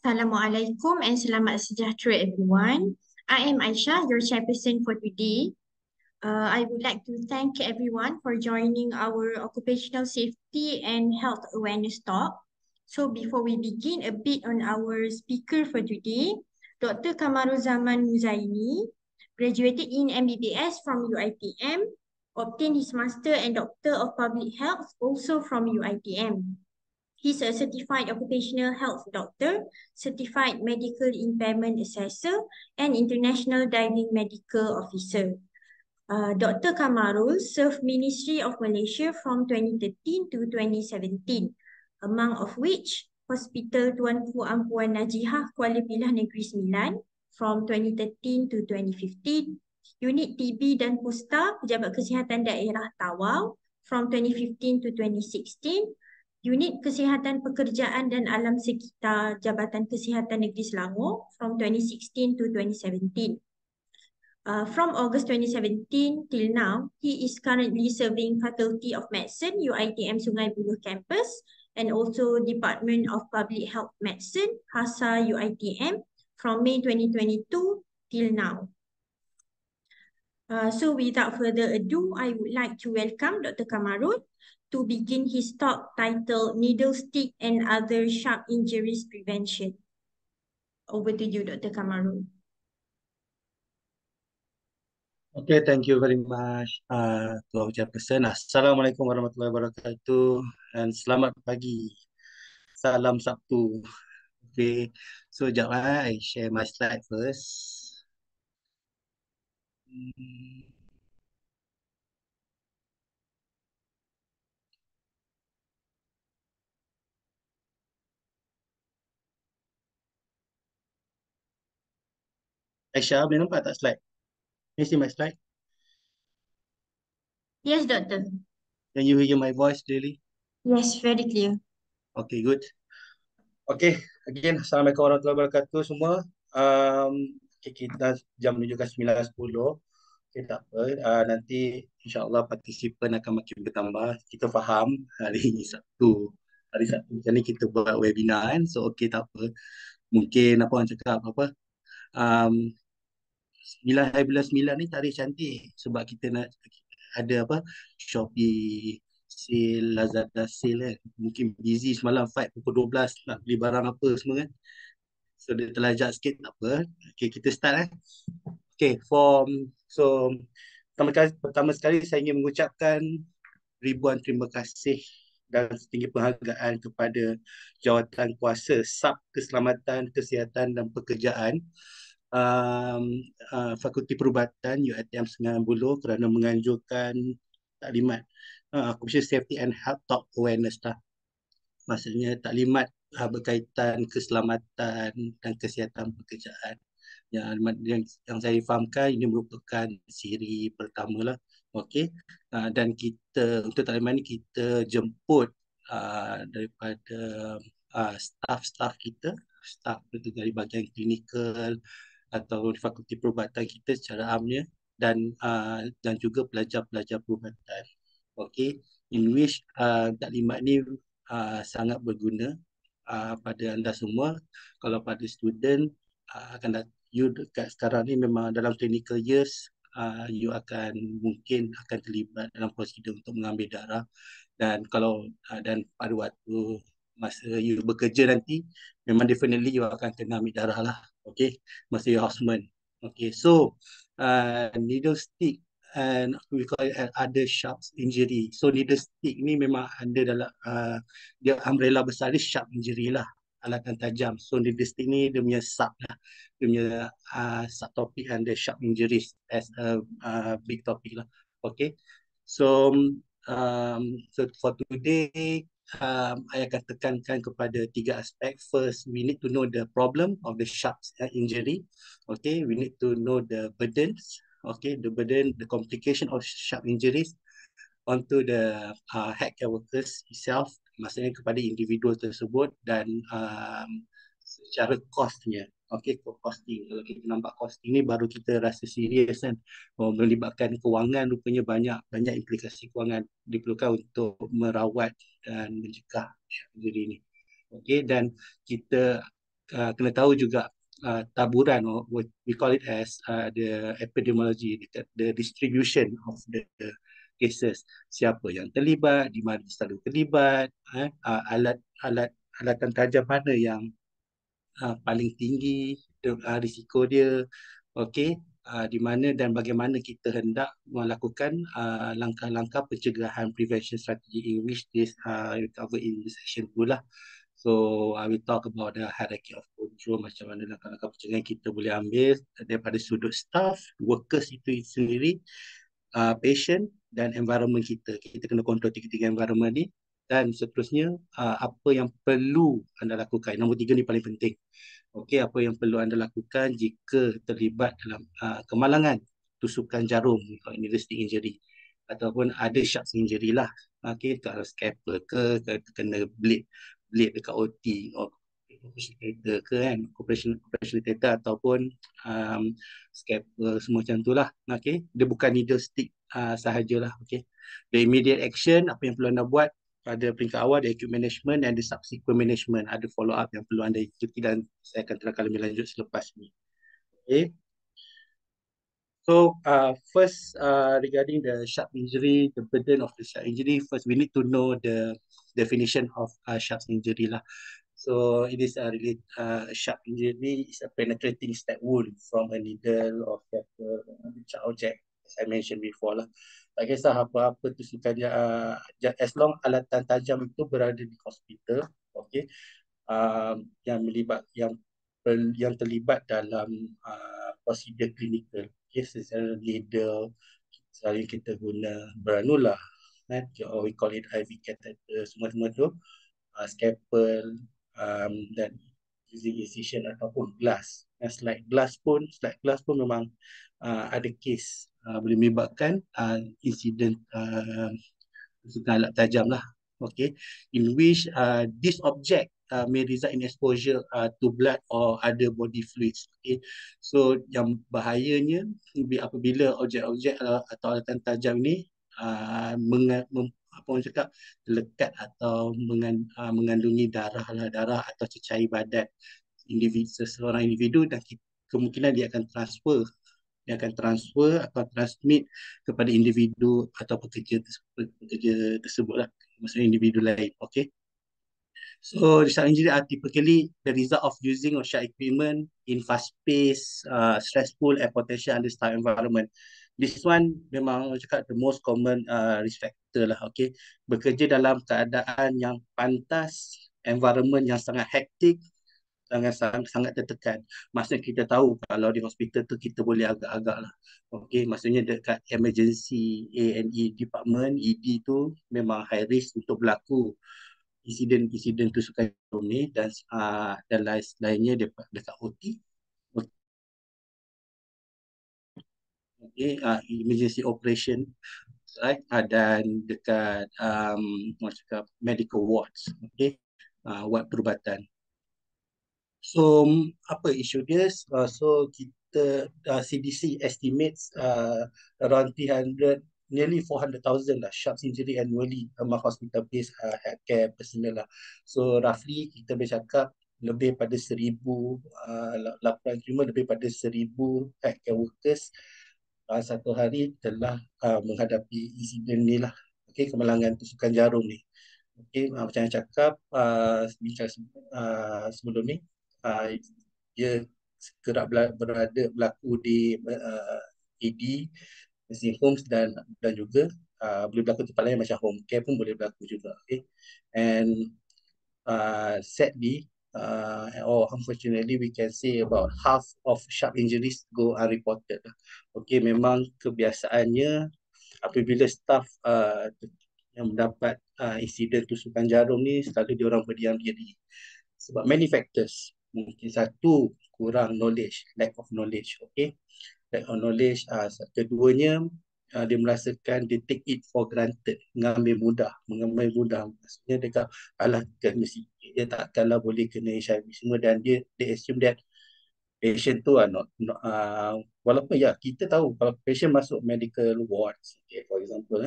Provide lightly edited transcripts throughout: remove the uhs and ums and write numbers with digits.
Assalamualaikum and selamat sejahtera everyone. I am Aisyah, your chairperson for today. I would like to thank everyone for joining our occupational safety and health awareness talk. So before we begin, a bit on our speaker for today, Dr. Kamaruzaman Muzaini, graduated in MBBS from UiTM, obtained his Master and Doctor of Public Health also from UiTM. He's a certified occupational health doctor, certified medical impairment assessor, and international diving medical officer. Dr. Kamarul served Ministry of Malaysia from 2013 to 2017, among of which Hospital Tuanku Ampuan Najihah Kuala Pilah Negeri Sembilan from 2013 to 2015, Unit TB dan Pusta Pejabat Kesihatan Daerah Tawau from 2015 to 2016, Unit Kesihatan Pekerjaan dan Alam Sekitar Jabatan Kesihatan Negeri Selangor from 2016 to 2017. From August 2017 till now, he is currently serving Faculty of Medicine, UiTM Sungai Buloh campus, and also Department of Public Health Medicine, HASA UiTM, from May 2022 till now. So without further ado, I would like to welcome Dr. Kamarul to begin his talk titled Needle Stick and Other Sharp Injuries Prevention. Over to you, Dr. Kamarul. Okay, thank you very much to our chairperson. Assalamualaikum warahmatullahi wabarakatuh dan selamat pagi. Salam Sabtu. Okay, so sekejap I share my slide first. Aisyah, boleh nampak tak slide? Can you see my slide? Yes, Doctor. Can you hear my voice clearly? Yes, very clear. Okay, good. Okay, again, Assalamualaikum warahmatullahi wabarakatuh semua. Okay, kita jam menunjukkan 9.10. Okay, tak apa. Nanti insyaAllah partisipan akan makin bertambah. Kita faham hari ini Sabtu. Hari Sabtu macam ni kita buat webinar kan. So, okay, tak apa. Mungkin apa orang cakap apa. 9 hari bulan 9 ni tarikh cantik. Sebab kita nak ada apa. Shopee sale, Lazada sale kan. Mungkin busy semalam fight pukul 12 nak beli barang apa semua kan. So dia terlajak sikit tak apa. Okay, kita start Okay, so pertama sekali saya ingin mengucapkan ribuan terima kasih dan setinggi penghargaan kepada Jawatan Kuasa SAP Keselamatan, Kesihatan dan Pekerjaan Fakulti Perubatan UiTM Sungai Buloh kerana menganjurkan taklimat Occupational Safety and Health Talk Awareness lah. Maksudnya taklimat berkaitan keselamatan dan kesihatan pekerjaan. Yang saya fahamkan ini merupakan siri pertama lah. Okey. Dan kita untuk taklimat ini kita jemput daripada staff kita, staff itu dari bahagian klinikal atau fakulti perubatan kita secara amnya dan juga pelajar-pelajar perubatan. Okey. In which taklimat ini sangat berguna pada anda semua. Kalau pada student you dekat sekarang ni memang dalam clinical years, you mungkin akan terlibat dalam prosedur untuk mengambil darah dan kalau dan pada waktu masa you bekerja nanti memang definitely you akan kena ambil darah lah. Okay, masa you houseman. Okay, so needle stick and we call it other sharp injury. So needle stick ni memang ada dalam dia umbrella besar ni sharp injury lah, alatan tajam. So needle stick ni dia punya sub lah, dia punya subtopic and the sharp injuries as a big topic lah. Okay, so for today I akan tekankan kepada 3 aspek. First, we need to know the problem of the sharp injury. Okay, we need to know the burdens. Okay, the burden, the complication of sharp injuries onto the healthcare workers itself, maksudnya kepada individu tersebut dan secara costnya. Okay, costing. Kalau kita nampak costing ni baru kita rasa serius kan. Melibatkan kewangan, rupanya banyak implikasi kewangan diperlukan untuk merawat dan mencegah injury ni. Okay, dan kita kena tahu juga taburan, or we call it as the epidemiology, the distribution of the cases, siapa yang terlibat, di mana selalu terlibat, alat alatan tajam mana yang paling tinggi risiko dia, okey, di mana dan bagaimana kita hendak melakukan langkah-langkah pencegahan, prevention strategy, in which this we cover in this section 2 lah. So I will talk about the hierarchy of control, macam mana langkah-langkah pencegahan kita boleh ambil daripada sudut staff, workers itu sendiri, patient dan environment kita. Kita kena kontrol tiga-tiga environment ni, dan seterusnya apa yang perlu anda lakukan. Nombor tiga ni paling penting. Okey, apa yang perlu anda lakukan jika terlibat dalam kemalangan tusukan jarum, ini stick injury, ataupun ada sharp injury lah. Okey, kalau scalpel ke kena blade dekat OT, operation theater ke kan, operation theater, ataupun scalpel, semua macam tu lah. Okey, dia bukan needle stick sahajalah. Okey, the immediate action, apa yang perlu anda buat pada peringkat awal, the acute management and the subsequent management, ada follow up yang perlu anda ikuti, dan saya akan terangkan lebih lanjut selepas ni. Okay. So first, regarding the sharp injury, the burden of the sharp injury, first we need to know the definition of sharp injury lah. So it is really sharp injury is a penetrating stab wound from a needle or scalpel, sharp object, as I mentioned before lah. Tak kisah apa-apa tusukannya, as long alatan tajam itu berada di hospital, okay, yang terlibat dalam prosedur klinikal. Okay, secara needle, selalu kita guna granula, or we call it IV catheter, semua tu, scalpel, dan using incision ataupun glass. Slide glass pun memang ada case boleh menyebabkan insiden tusukan alat tajam lah. Okay, in which this object may result in exposure to blood or other body fluids. Okay, so yang bahayanya apabila objek-objek atau alatan tajam ni apa orang cakap, lekat atau mengandungi darah atau cecair badan seseorang individu, dan kemungkinan dia akan transfer atau transmit kepada individu atau pekerja tersebut lah, maksudnya individu lain. Okay. So sharp injury are typically the result of using of sharp equipment in fast-paced, stressful and potential understaffed environment. This one memang cakap the most common risk factor lah. Okay, bekerja dalam keadaan yang pantas, environment yang sangat hektik, sangat tertekan. Maksudnya kita tahu kalau di hospital tu kita boleh agak-agak lah. Okey, maksudnya dekat emergency A&E department, ED tu memang high risk untuk berlaku insiden tusukan jarum ni, dan lainnya dekat OT. Okey, emergency operation, right? Dan dekat macam medical wards, okey, ward perubatan. So apa isu dia? So kita CDC estimates around 300, nearly 400,000 lah sharp injury annually among hospital-based healthcare personnel lah. So roughly kita bercakap lebih pada 1,000 laporan terima, lebih pada 1,000 healthcare workers satu hari telah menghadapi insiden ni lah. Okay, kemalangan tusukan jarum ni. Okay, macam yang cakap bincang sebelum ni, dia kerap berlaku di ED, nursing homes, dan juga boleh berlaku tempat lain macam home care pun boleh berlaku juga. Okay. And sadly, or unfortunately, we can say about half of sharp injuries go unreported. Okay, memang kebiasaannya apabila staff yang mendapat insiden tusukan jarum ni, selalu diorang berdiam diri sebab many factors. Mungkin satu, kurang knowledge, lack of knowledge. Okay, lack of knowledge. Keduanya, dia merasakan dia take it for granted, mengambil mudah. Maksudnya dia kata, alah, mesti dia takkanlah boleh kena HIV semua, dan dia assume that patient tu walaupun ya kita tahu kalau patient masuk medical wards, okay, for example,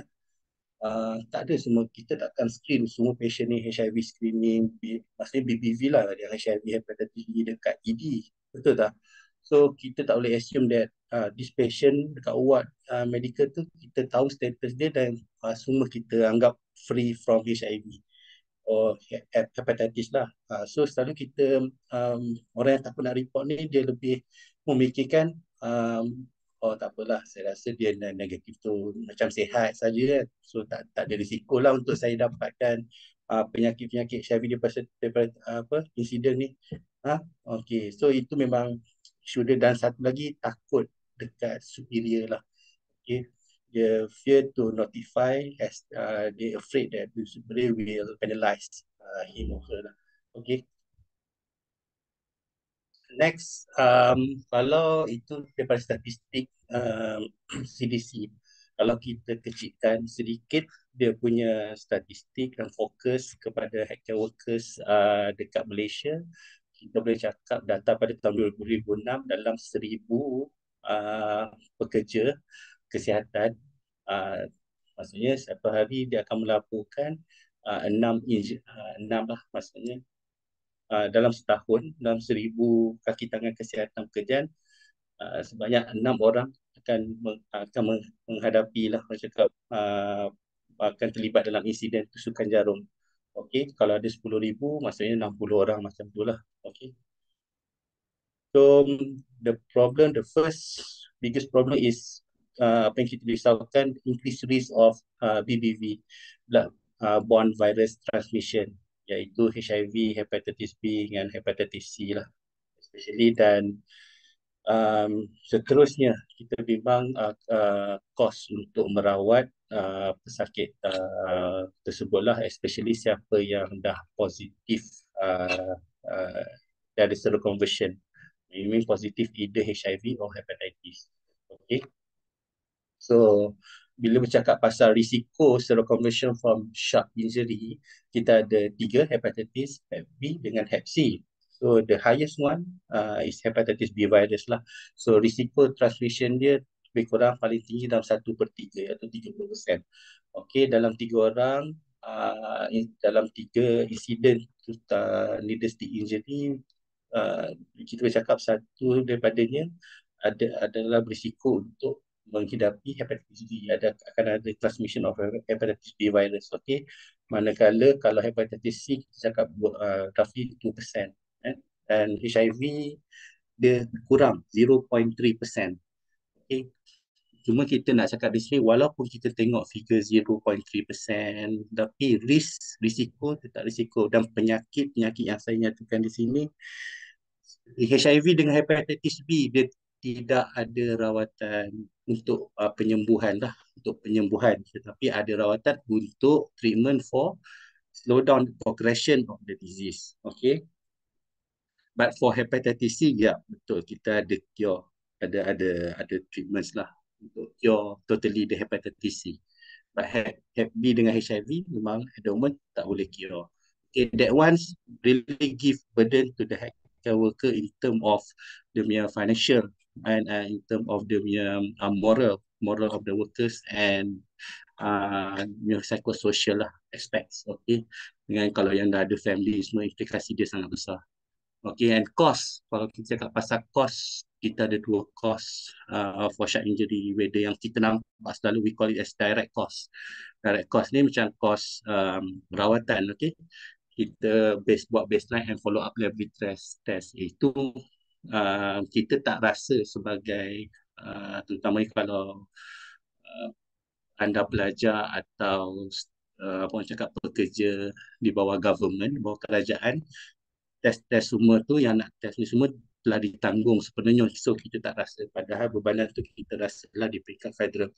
Tak ada semua, kita takkan screen semua patient ni HIV screening, maksudnya BPV lah, dia HIV hepatitis B dekat ED, betul tak? So kita tak boleh assume that this patient dekat ward medical tu kita tahu status dia dan semua kita anggap free from HIV or hepatitis lah. So selalu kita orang yang takut nak report ni dia lebih memikirkan oh tak apalah, saya rasa dia negatif tu macam sihat saja kan. So tak ada risiko lah untuk saya dapatkan penyakit-penyakit HIV daripada apa insiden ni. Okay, so itu memang sudah, dan satu lagi takut dekat superior lah. Okay, they fear to notify as they afraid that the superior will penalize him or her lah. Okay, next, kalau itu daripada statistik CDC, kalau kita kecilkan sedikit dia punya statistik dan fokus kepada healthcare workers dekat Malaysia, kita boleh cakap data pada tahun 2006 dalam 1,000 pekerja kesihatan, maksudnya satu hari dia akan melaporkan 6 lah, maksudnya dalam setahun, dalam 1,000 kaki tangan kesihatan pekerjaan, sebanyak 6 orang akan menghadapi lah, macam cakap, akan terlibat dalam insiden tusukan jarum. Okey, kalau ada 10,000, maksudnya 60 orang macam tu lah. Okey. So the first biggest problem is apa yang kita risaukan, increased risk of BBV, borne virus transmission, iaitu HIV, hepatitis B dan hepatitis C lah, especially. Dan seterusnya kita bimbang kos untuk merawat pesakit tersebutlah, especially siapa yang dah positif dari seroconversion, meaning positif either HIV or hepatitis. Okay, so bila bercakap pasal risiko seroconversion from shock injury, kita ada 3, hepatitis, Hep B dengan Hep C. So the highest one is hepatitis B virus lah. So risiko transmission dia lebih kurang paling tinggi dalam 1/3 iaitu 30%. Okey, dalam 3 orang, dalam 3 insiden needless injury, kita bercakap satu daripadanya adalah berisiko untuk menghidapi hepatitis B, akan ada transmission of hepatitis B virus. Okey, manakala kalau hepatitis C kita cakap roughly 2%, dan HIV dia kurang 0.3%. Okey, cuma kita nak cakap di sini, walaupun kita tengok figure 0.3%, tapi risiko tetap risiko, dan penyakit yang saya nyatakan di sini, HIV dengan hepatitis B dia tidak ada rawatan untuk penyembuhan lah, untuk penyembuhan, tetapi ada rawatan untuk treatment for slow down progression of the disease. Okay, but for hepatitis C, ya betul, kita ada cure, ada treatments lah untuk cure totally the hepatitis C. But Hep B dengan HIV memang at the moment tak boleh cure. Okay, that one's really give burden to the healthcare worker in term of the financial and in term of the moral of the workers and psychosocial lah aspects. Okay, dengan kalau yang dah ada family, semua implikasi dia sangat besar. Okay, and cost, kalau kita cakap pasal cost, kita ada 2 cost for shock injury, whether yang kita nampak selalu we call it as direct cost. Direct cost ni macam cost rawatan. Okay, kita buat baseline and follow up laboratory test. Itu kita tak rasa sebagai terutama kalau anda pelajar atau apa orang cakap pekerja di bawah government, di bawah kerajaan, test semua tu yang nak test ni semua telah ditanggung sepenuhnya. So kita tak rasa, padahal bebanan tu kita rasa lah di peringkat federal.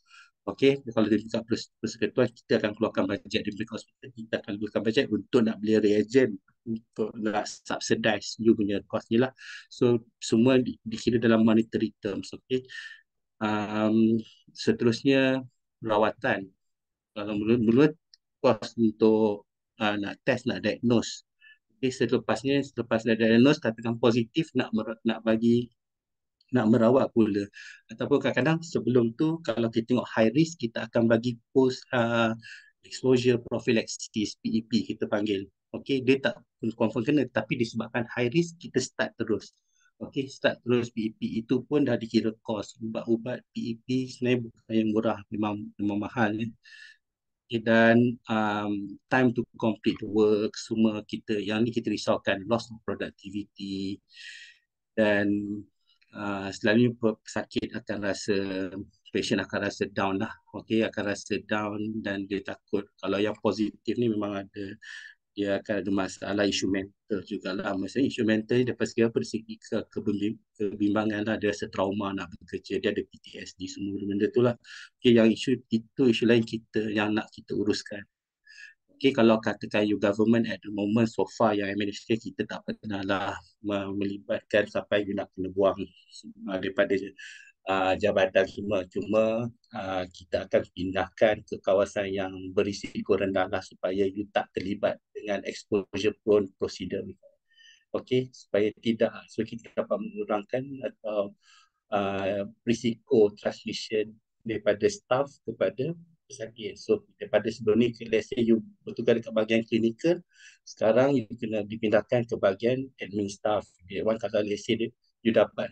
Okey, kalau di peringkat persekutuan kita akan keluarkan bajet, di peringkat hospital kita akan keluarkan bajet untuk nak beli reagen, untuk nak subsidize you punya cost ni lah. So semua dikira dalam monetary terms. Okey, seterusnya rawatan. Kalau mula-mula cost untuk nak test, nak diagnose. Okay, selepas dah diagnose katakan positif, nak merawat pula, ataupun kadang-kadang sebelum tu kalau kita tengok high risk, kita akan bagi post exposure prophylaxis, PEP kita panggil. Okey, dia tak confirm kena tapi disebabkan high risk kita start terus. Okey, start terus PEP itu pun dah dikira kos. Ubat-ubat PEP sebenarnya bukan yang murah, memang mahal ya. Okay, dan time to complete the work semua kita yang ni kita risaukan loss of productivity dan selalunya pesakit akan rasa patient akan rasa down lah, okey, akan rasa down dan dia takut kalau yang positif ni memang ada dia akan ada masalah isu mental jugalah. Maksudnya isu mental ni dapat segi apa, dari segi kebimbangan lah, dia rasa trauma nak bekerja, dia ada PTSD, semua benda tu lah. Okay, yang isu itu isu lain kita yang nak kita uruskan. Okay, kalau katakan you government at the moment so far yang administration kita tak pernah lah melibatkan sampai you nak kena buang daripada jabatan semua. Cuma kita akan pindahkan ke kawasan yang berisiko rendah lah supaya you tak terlibat dengan exposure prone procedure. Okey, supaya tidak, so kita dapat mengurangkan atau risiko transmission daripada staff kepada pesakit. So daripada sebelum ni, let's say you bertugas dekat bahagian klinikal, sekarang you kena dipindahkan ke bahagian admin staff. Dia one kalau let's say you dapat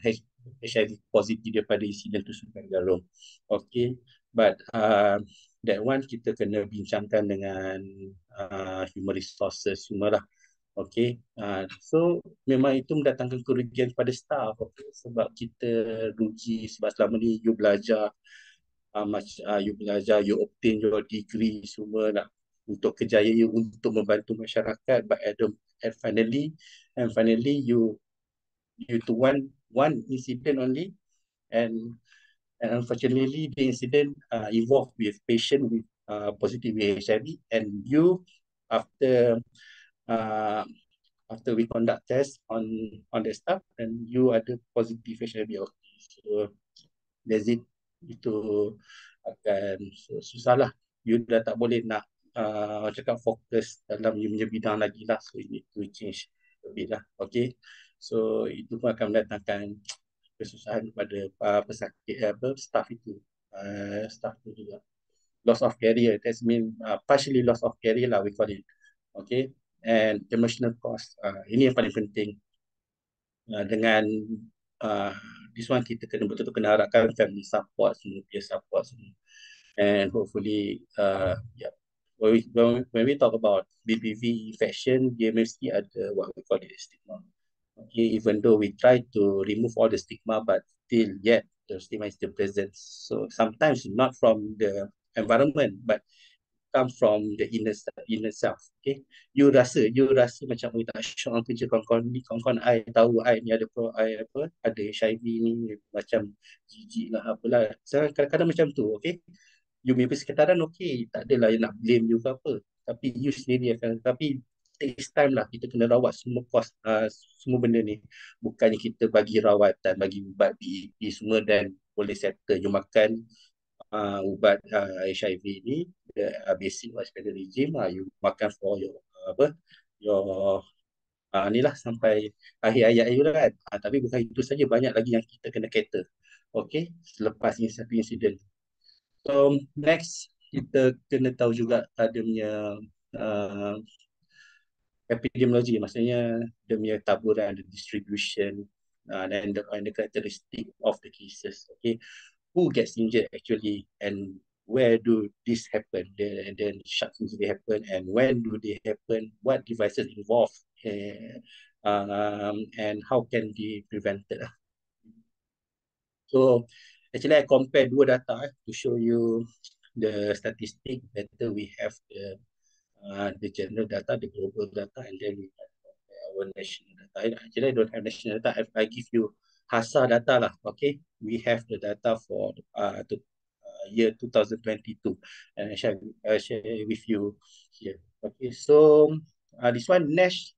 HIV positif daripada insiden tu Sungai Jarum. Okay, but that one kita kena bincangkan dengan human resources semua lah. Okay, so memang itu mendatangkan kerugian kepada staff, okay? Sebab kita rugi sebab selama ni you belajar, you obtain your degree semua nak untuk kejayaan you untuk membantu masyarakat, but and finally you to one incident only, and unfortunately the incident involved with patient with positive HIV, and you after uh, after we conduct test on the staff and you ada positif HIV. Okay. So that's it. Itu akan susah lah. You dah tak boleh nak cakap fokus dalam you punya bidang lagi lah. So you need to change a bit lah. Okay. So itu pun akan mendatangkan kesusahan kepada pesakit staff itu. Staff itu juga. Loss of career. That mean partially loss of career lah we call it. Okay. And emotional cost. Ini yang paling penting. Dengan uh, this one kita kena betul-betul kena harapkan family support semua, peer support semua. And hopefully, yeah, when we talk about BPV infection, dia mesti ada what we call it stigma. Okay, even though we try to remove all the stigma, but still yet the stigma is still present. So sometimes not from the environment, but come from the inner self. Okay, you rasa macam tak syok kerja kawan-kawan I tahu I ni ada ada HIV ni, macam jijik lah apalah. So, kadang-kadang macam tu. Okay, you punya persekitaran okay, tak adalah yang nak blame you ke apa, tapi you sendiri akan, tapi takes time lah, kita kena rawat semua semua benda ni. Bukannya kita bagi rawatan, bagi ubat BEP semua dan boleh settle, you makan ubat HIV ni, basic hospital regime, you makan for your your ni lah sampai akhir hayat you lah kan. Tapi bukan itu saja, banyak lagi yang kita kena cater. Okay, selepas ini satu insiden. So next kita kena tahu juga ada punya uh, epidemiologi, maksudnya dia punya taburan, the distribution, and the characteristic of the cases. Okay, who gets injured actually, and where do this happen, and then shocks usually happen, and when do they happen, what devices involved, and how can be prevented. So actually I compare dua data to show you the statistic. Better we have the general data, the global data, and then we have our national data. Actually, I don't have national data. I give you HASA data lah. Okay, we have the data for year 2022, and I share with you here. Okay, so this one NASH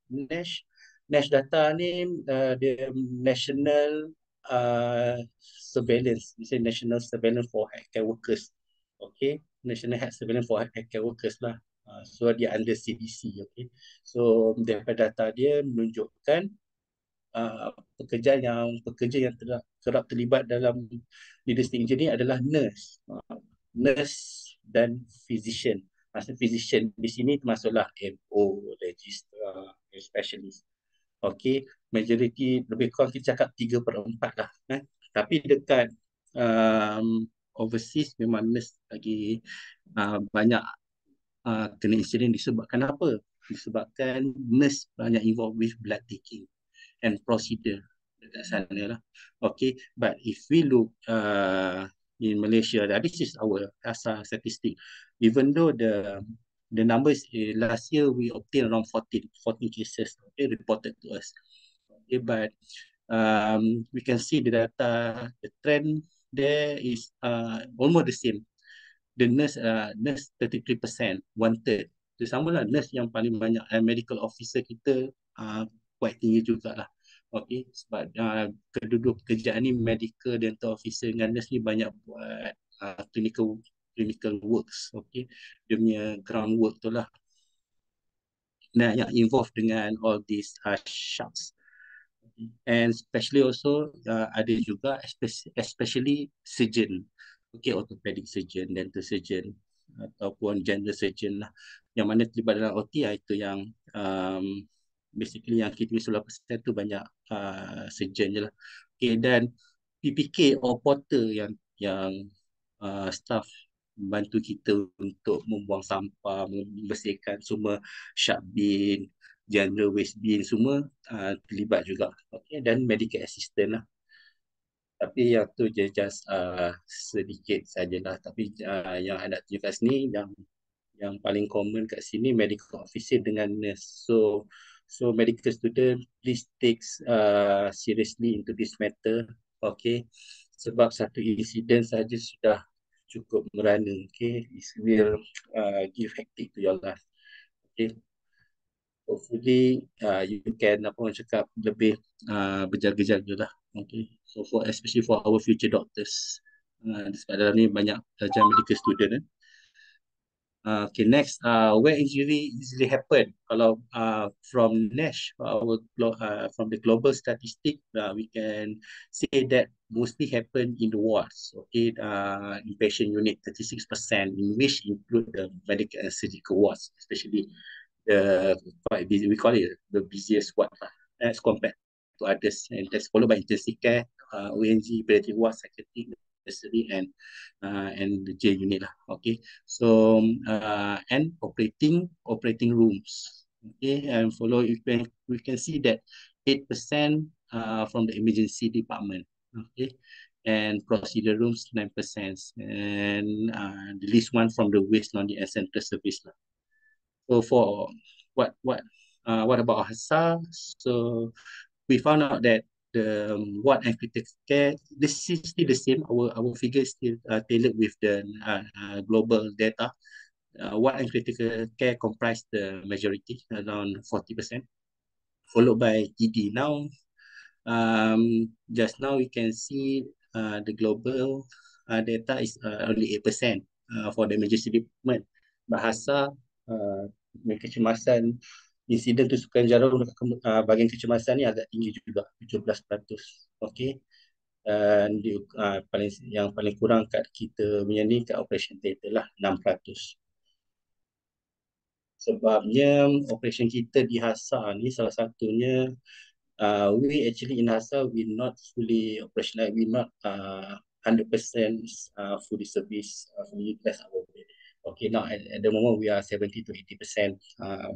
data ni the national surveillance, we say national surveillance for healthcare workers. Okay, national health surveillance for healthcare workers lah. So dia under CDC. Okay, so daripada data dia menunjukkan pekerja yang kerap terlibat dalam leadership engineering adalah nurse dan physician. Masa physician di sini termasuklah MO, registrar, specialist. Okey, majoriti lebih kurang kita cakap 3/4 lah. Tapi dekat overseas memang nurse lagi banyak kena insiden disebabkan apa? Disebabkan nurse banyak involved with blood taking and procedure dekat sana lah. Okay, but if we look in Malaysia, this is our asal statistic. Even though the numbers last year we obtained around 14 cases, okay, reported to us. Okay, but we can see the data, the trend there is almost the same. The nurse 33%, one third. Itu sama lah, nurse yang paling banyak. Medical officer kita quite tinggi jugalah. Okay, sebab keduduk pekerjaan ni medical, dental officer dengan nurse ni banyak buat clinical works. Okay, dia punya groundwork tu lah. Nah, yang involved dengan all these shops. And especially also ada juga especially surgeon, okay, orthopedic surgeon, dental surgeon ataupun general surgeon lah, yang mana terlibat dalam OT itu yang basically yang kita 90% tu banyak surgeon je lah. Okay, dan PPK or porter yang staff membantu kita untuk membuang sampah, membersihkan semua sharp bin, general waste bin, semua terlibat juga. Okay, dan medical assistant lah. Tapi yang tu just sedikit sajalah. Tapi yang ada tunjuk kat sini, yang paling common kat sini medical officer dengan nurse. So medical student, please take seriously into this matter. Okay, sebab satu insiden saja sudah cukup merana. Okay, it will give hectic to your life. Okay, hopefully you can apa orang cakap lebih berjaga-jaga lah. Okay, so especially for our future doctors. Sebab dalam ni banyak pelajar medical student. Okay, next, where injury usually happen? Kalau from NASH, from the global statistic, we can say that mostly happen in the wards. Okay, inpatient unit 36%, in which include the medical and surgical wards, especially quite busy. We call it the busiest ward as compared to others, and that's followed by intensive care, ONG, palliative ward, psychiatric, nursery, and the J unit lah. Okay, so and operating rooms. Okay, and follow we can see that 8% from the emergency department. Okay, and procedure rooms 9%, and the least one from the waste laundry and central service lah. So for what about HASA? So we found out that the what and critical care, this is still the same. Our figure is still tailored with the global data. What and critical care comprise the majority, around 40%, followed by ED. Now, just now we can see the global data is only 8% for the emergency department. Bahasa kecemasan insiden tusukan jarum bahagian kecemasan ni agak tinggi juga, 17%. Okey. Dan yang paling kurang kat kita punya ni kat operation theater lah, 6%. Sebabnya operation kita di HASA ni salah satunya we actually in HASA we not fully operational, we not 100% fully service, fully utilize our bed. Okay, now at the moment we are 70 to 80%.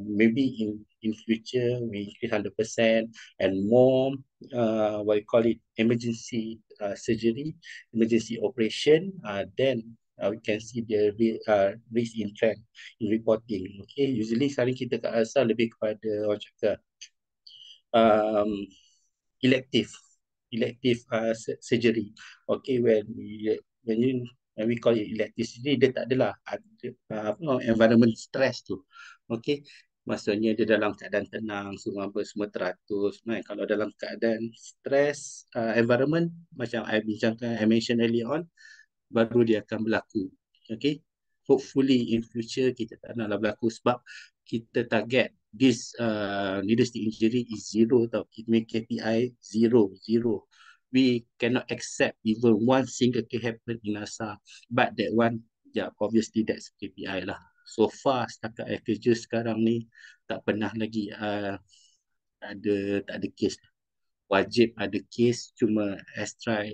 Maybe in future we increase 100% and more. What you call it, emergency surgery, emergency operation. Then we can see the risk in trend in reporting. Okay, usually sekarang kita kat asal lebih kepada orang cakap elective surgery. Okay, when we call it elective surgery, dia tak adalah environment stress tu. Okay, maksudnya dia dalam keadaan tenang, semua teratur. Kalau dalam keadaan stress environment, macam I bincangkan, I mentioned earlier on, baru dia akan berlaku. Okay, hopefully in future kita tak naklah berlaku, sebab kita target this needless injury is zero tau. Kita make KPI zero. We cannot accept even one single case happen in NASA, but that one, yeah, obviously that's KPI lah. so far setakat saya kerja sekarang ni tak pernah lagi tak ada kes. Wajib ada kes, cuma as try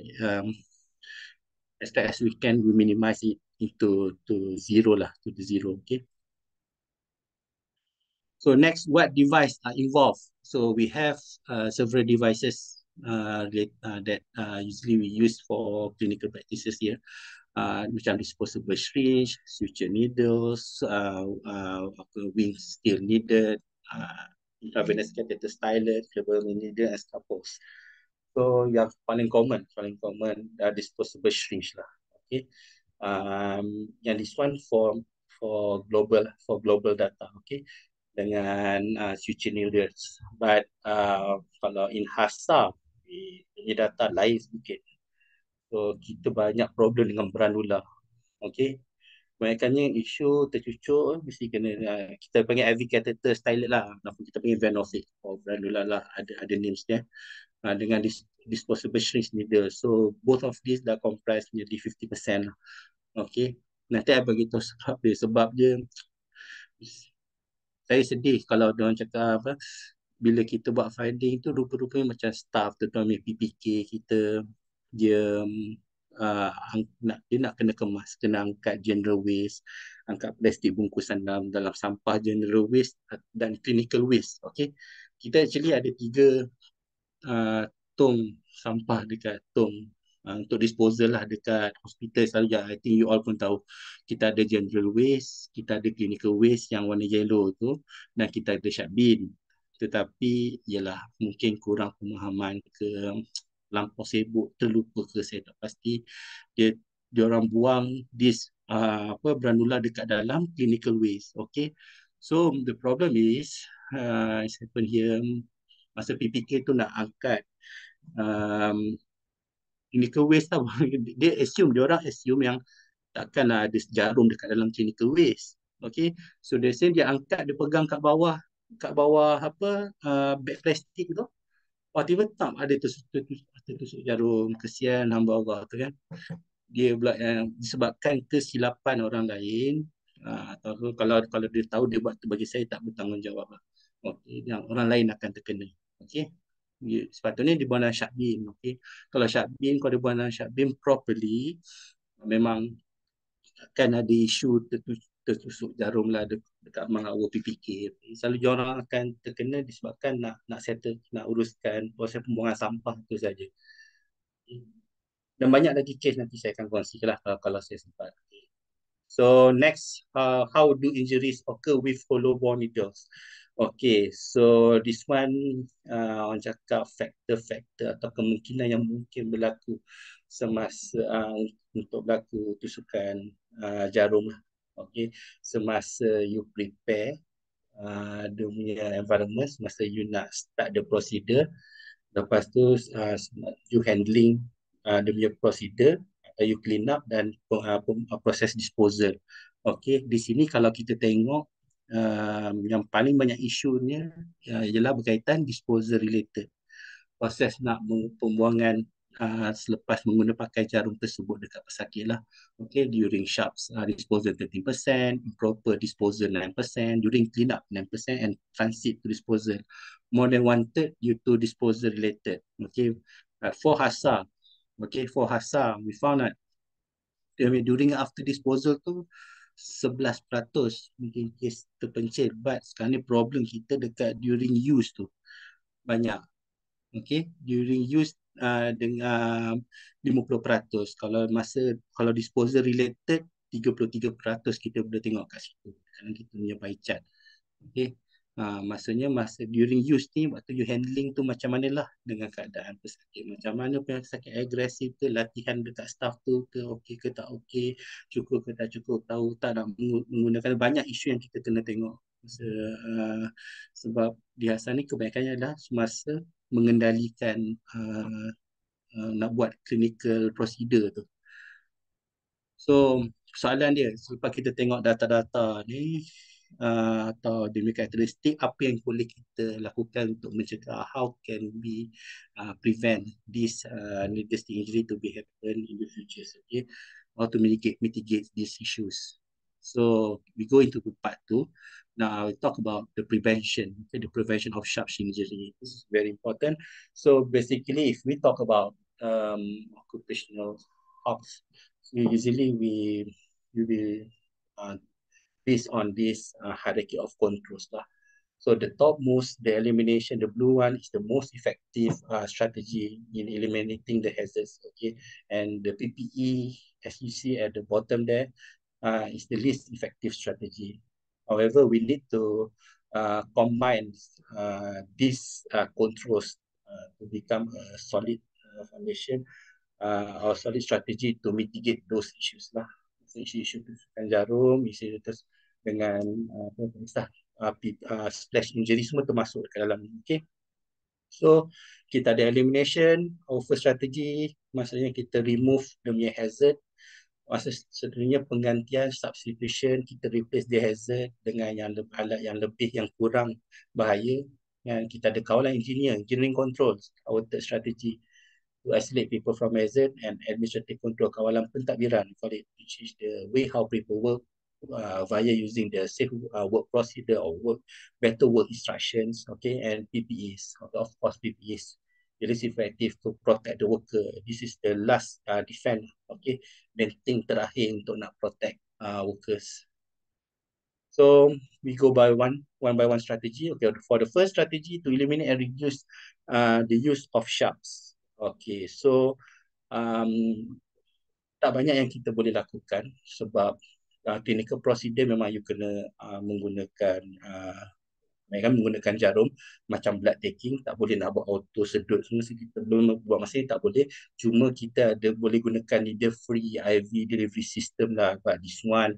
as we can, we minimize it to zero lah, to the zero. Okay. So next, what device are involved? So we have several devices that usually we use for clinical practices here. Macam disposable syringe, suture needles, wings still needed, intravenous catheter stylet, phlebotomy needle, and scalpels. So yang paling common disposable syringe lah. Okay. Yang this one for global data. Okay. Dengan suture needles. But kalau in HASA, ini data lain sedikit. So kita banyak problem dengan branula. Okay. Kebanyakannya isu tercucuk mesti kena kita panggil IV catheter stylet lah. Kita panggil Venofic or branula lah, ada names dia. Dengan disposable syringe needle. So both of these dah comprise nearly 50% lah. Okay. Nanti saya beritahu sebab dia saya sedih kalau diorang cakap apa, bila kita buat finding tu rupa-rupanya macam staff terutama PPK kita dia dia nak kena kemas, kena angkat general waste, angkat plastik bungkusan dalam sampah general waste dan clinical waste. Okay. Kita actually ada 3 tong sampah dekat tong untuk disposal lah dekat hospital saja. I think you all pun tahu. Kita ada general waste, kita ada clinical waste yang warna yellow tu, dan kita ada sharp bin. Tetapi ialah mungkin kurang pemahaman ke, lampau sibuk, terlupa ke, saya tak pasti. Dia orang buang branula dekat dalam clinical waste. Okay. So the problem is it's happened here. Masa PPK tu nak angkat clinical waste tau. Dia orang assume yang takkanlah ada jarum dekat dalam clinical waste. Okay. So dia angkat, dia pegang kat bawah beg plastik tu. Tiba-tiba tak ada tusuk jarum. Kesian hamba Allah tu kan. Dia pula disebabkan kesilapan orang lain, atau kalau dia tahu dia buat tu, bagi saya tak bertanggungjawab lah. Okay. Yang orang lain akan terkena. Okay. Sepatutnya dibuang dalam sharp bin. Okay. Kalau dia buang dalam sharp bin properly, memang akan ada isu tertusuk jarum lah dekat mengawal PPK. Selalu orang akan terkena disebabkan nak settle, nak uruskan proses pembuangan sampah tu saja. Dan banyak lagi kes nanti saya akan kongsikan lah kalau saya sempat. So next, how do injuries occur with hollow bore needles? Okay, so this one orang cakap faktor-faktor atau kemungkinan yang mungkin berlaku semasa untuk berlaku tusukan jarum lah. Okay, semasa you prepare dia punya environment, semasa you nak start the procedure, lepas tu you handling dia punya procedure, you clean up dan proses disposal. Okay, di sini kalau kita tengok yang paling banyak isunya ialah berkaitan disposal related. Proses nak pembuangan selepas pakai jarum tersebut dekat pesakit lah. Okay, during sharp disposal 13%, improper disposal 9%, during clean up 9%, and transit to disposal more than 1/3 due to disposal related. Okay, for HASA, we found that during after disposal tu 11% mungkin kes terpencil, but sekarang ni problem kita dekat during use tu banyak. Okay, during use dengan 50%. Kalau disposal related 33% kita boleh tengok kat situ. Sekarang kita punya pie chart. Okay. Maksudnya masa during use ni, waktu you handling tu macam mana lah dengan keadaan pesakit. Macam mana pesakit agresif ke, latihan dekat staff tu ke, okey ke tak okey, cukup ke tak cukup, tahu tak nak menggunakan. Banyak isu yang kita kena tengok. Sebab di Hasan ni kebanyakannya adalah semasa mengendalikan nak buat clinical procedure tu. So soalan dia, selepas kita tengok data-data ni atau demi karakteristik, apa yang boleh kita lakukan untuk mencegah, how can we prevent this needless injury to be happen in the future, okay? How to mitigate these issues. So we go into the part two. Now we talk about the prevention, okay, the prevention of sharp injury. This is very important. So basically, if we talk about occupational ops, so usually we will uh, based on this hierarchy of controls lah. So the topmost, the elimination, the blue one is the most effective strategy in eliminating the hazards. Okay, and the PPE, as you see at the bottom there, is the least effective strategy. However, we need to combine these controls to become a solid foundation or solid strategy to mitigate those issues lah. Isu-isu tusukan jarum, isu terus dengan splash injury semua termasuk ke dalam ni. Okay. So kita ada elimination, our first strategy, maksudnya kita remove the punya hazard. Sebenarnya penggantian substitution, kita replace the hazard dengan alat yang lebih yang kurang bahaya. Dan kita ada kawalan engineering controls, our third strategy to isolate people from hazard, and administrative control, kawalan pentadbiran, call it, which is the way how people work via using the safe work procedure or better work instructions, okay, and PPEs, of course PPEs. It is effective to protect the worker. This is the last defense, okay, dan thing terakhir untuk nak protect workers. So we go one by one strategy. Okay, for the first strategy, to eliminate and reduce the use of sharps. Okay, so um, tak banyak yang kita boleh lakukan sebab clinical procedure memang you kena menggunakan jarum macam blood taking, tak boleh nak buat auto sedut semua, kita belum buat masa ni tak boleh, cuma kita ada boleh gunakan needle free IV delivery system lah, but this one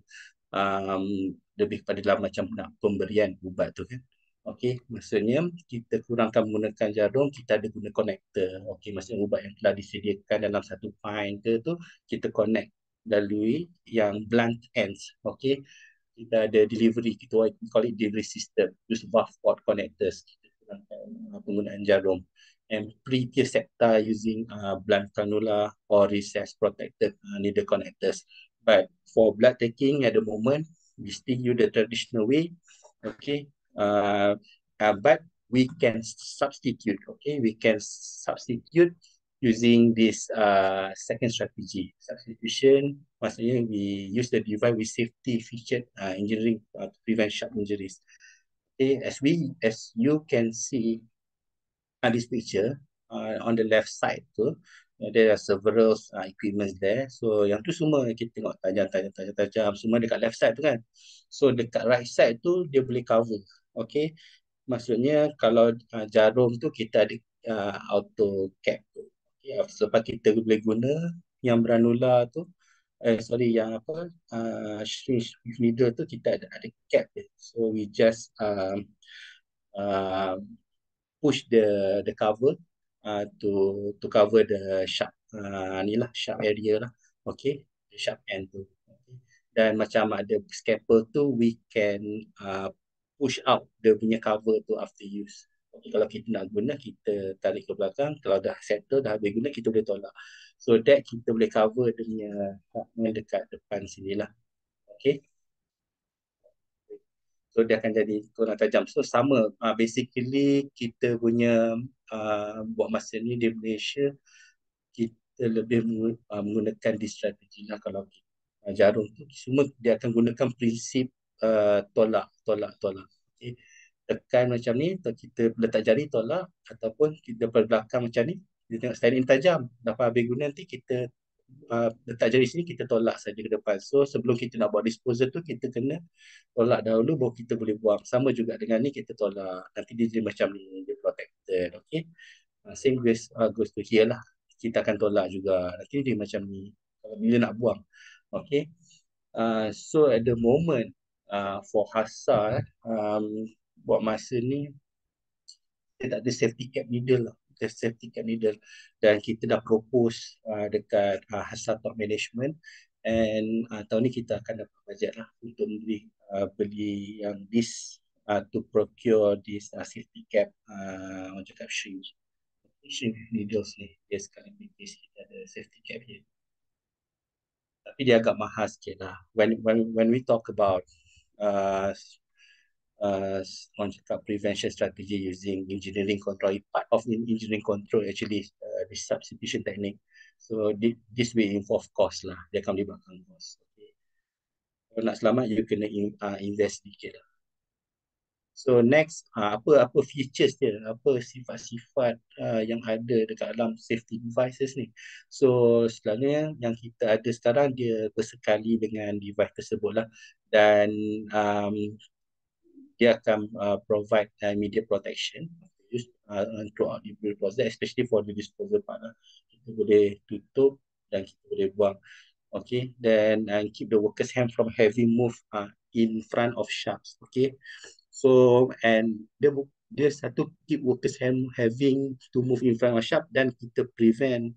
lebih kepada dalam macam nak pemberian ubat tu kan. Okey, maksudnya kita kurangkan menggunakan jarum, kita ada guna connector. Okey, maksudnya ubat yang telah disediakan dalam satu pine ke tu, kita connect melalui yang blunt ends. Okey, kita ada delivery, kita call it delivery system, use valve port connectors, kita kurangkan penggunaan jarum. And pre-tier septa using blunt cannula or recess protected needle connectors. But for blood taking at the moment, we still use the traditional way. Okay, but we can substitute. Okay, we can substitute using this second strategy, substitution. Maksudnya we use the device with safety featured engineering to prevent sharp injuries. Okay, as you can see this picture on the left side tu, there are several equipments there. So yang tu semua kita tengok tajam, semua dekat left side tu kan. So dekat right side tu dia boleh cover. Okay, maksudnya kalau jarum tu kita ada auto cap tu. Okay, sebab kita boleh guna yang granula tu, yang apa, syringe needle tu kita ada cap dia. So we just push the cover to cover the sharp sharp area lah. Okay, the sharp end tu. Okay. Dan macam ada scalpel tu, we can push out dia punya cover tu after use. Okay, kalau kita nak guna, kita tarik ke belakang. Kalau dah settle, dah habis guna, kita boleh tolak. So that kita boleh cover dia punya dekat depan sini lah. Okay. So dia akan jadi kurang tajam. So sama, basically kita punya buat masa ni di Malaysia, kita lebih menggunakan di strategi lah. Kalau jarum tu semua dia akan gunakan prinsip tolak. Okay. Tekan macam ni, kita letak jari tolak, ataupun kita belakang macam ni, kita tengok stand in tajam. Dapat habis guna nanti kita letak jari sini, kita tolak saja ke depan. So sebelum kita nak buat disposal tu, kita kena tolak dahulu baru kita boleh buang. Sama juga dengan ni, kita tolak. Nanti dia jadi macam ni, dia protected. Okay. Same goes to here lah. Kita akan tolak juga. Nanti dia macam ni. Kalau bila nak buang. Okay. So at the moment, for HASA, buat masa ni, kita tak ada safety cap needle lah. Safety cap needle. Dan kita dah propose dekat HASA Top Management. And tahun ni kita akan dapat bajet lah untuk beli yang this to procure this safety cap, orang cakap shrink needles ni. Dia sekali kita ada safety cap here. Tapi dia agak mahal sikit lah. When we talk about uh, uh, orang cakap prevention strategy using engineering control, part of engineering control actually the substitution technique. So this will involve cost lah. Dia akan melibatkan cost. Okay. Kalau nak selamat, you kena invest sedikit lah. So next, apa features dia, apa sifat-sifat yang ada dekat dalam safety devices ni. So sebenarnya yang kita ada sekarang dia bersekali dengan device tersebut lah. Dan dia akan provide immediate protection throughout the build process, especially for the disposal part lah. Kita boleh tutup dan kita boleh buang. Okay, then keep the workers' hand from having move in front of shafts. Okay, so and dia satu keep workers' hand having to move in front of shaft dan kita prevent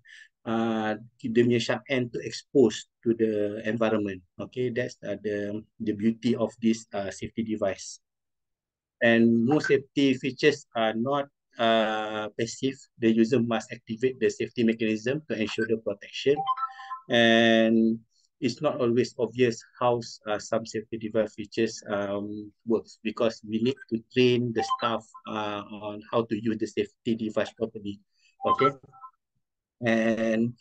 dia punya shaft end to expose to the environment. Okay, that's the beauty of this safety device. And most safety features are not passive. The user must activate the safety mechanism to ensure the protection. And it's not always obvious how some safety device features works because we need to train the staff on how to use the safety device properly. Okay. And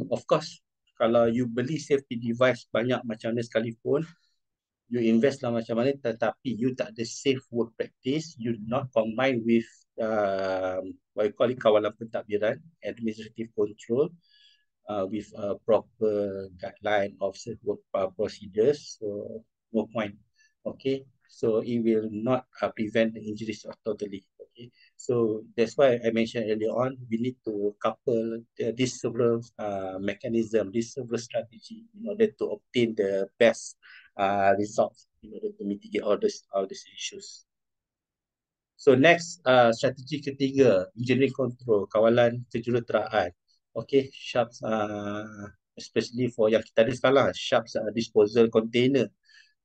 of course, kalau you beli safety device banyak macam mana sekalipun, you invest lah macam mana tetapi you tak ada safe work practice, you not combine with what you call it kawalan pentadbiran, administrative control with a proper guideline of safe work procedures, so no point. Okay, so it will not prevent the injuries totally. Okay, so that's why I mentioned earlier on, we need to couple these several mechanism, this several strategy in order to obtain the best results in order to mitigate all these issues. So next, strategi ketiga, engineering control, kawalan kejuruteraan. Okay, sharps, especially for yang kita ada sekarang, sharps disposal container.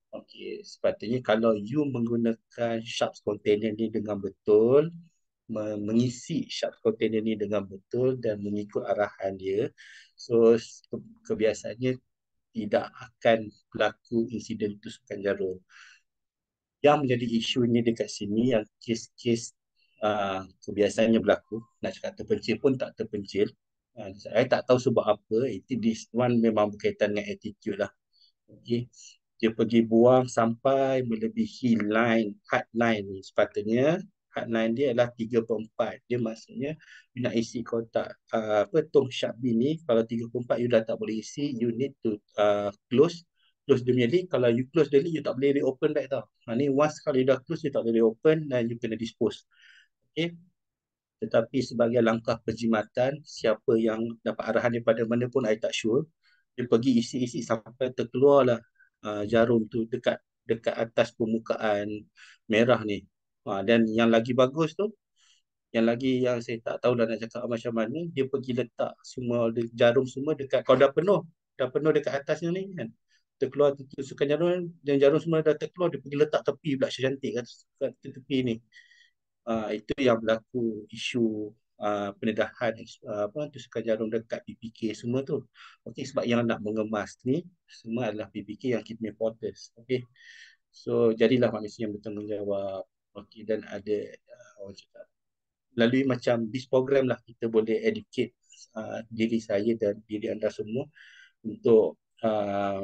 Okay, sepatutnya kalau you menggunakan sharps container ni dengan betul, mengisi sharps container ni dengan betul dan mengikut arahan dia, so kebiasaannya tidak akan berlaku insiden tusukan jarum. Yang menjadi isunya dekat sini yang kes-kes kebiasaannya berlaku, nak cakap terpencil pun tak terpencil. Saya tak tahu sebab apa, this one memang berkaitan dengan attitude lah. Okay. Dia pergi buang sampai melebihi hard line ni. Sepatutnya hard line dia adalah 3/4. Dia maksudnya you nak isi kotak tong sharp bin ni, kalau 3/4 you dah tak boleh isi, you need to close dia punya lid. Kalau you close the lid, you tak boleh reopen back tau. Ni once kalau you dah close, you tak boleh reopen dan you kena dispose. Okay. Tetapi sebagai langkah penjimatan, siapa yang dapat arahan daripada mana pun, I tak sure, dia pergi isi-isi sampai terkeluarlah jarum tu dekat atas permukaan merah ni. Dan yang lagi bagus tu, yang saya tak tahu dah nak cakap macam mana, dia pergi letak semua jarum semua dekat, kalau dah penuh dekat atasnya ni kan, terkeluar tusukan jarum dan jarum semua dah terkeluar, dia pergi letak tepi pula cantik kat tepi ni. Itu yang berlaku isu pendedahan tusukan jarum dekat PPK semua tu. Okey, sebab yang nak mengemas ni semua adalah PPK yang kita punya porters. Okey. So jadilah manusia yang bertanggungjawab. Okey, dan ada orang cakap melalui macam this program lah kita boleh educate diri saya dan diri anda semua untuk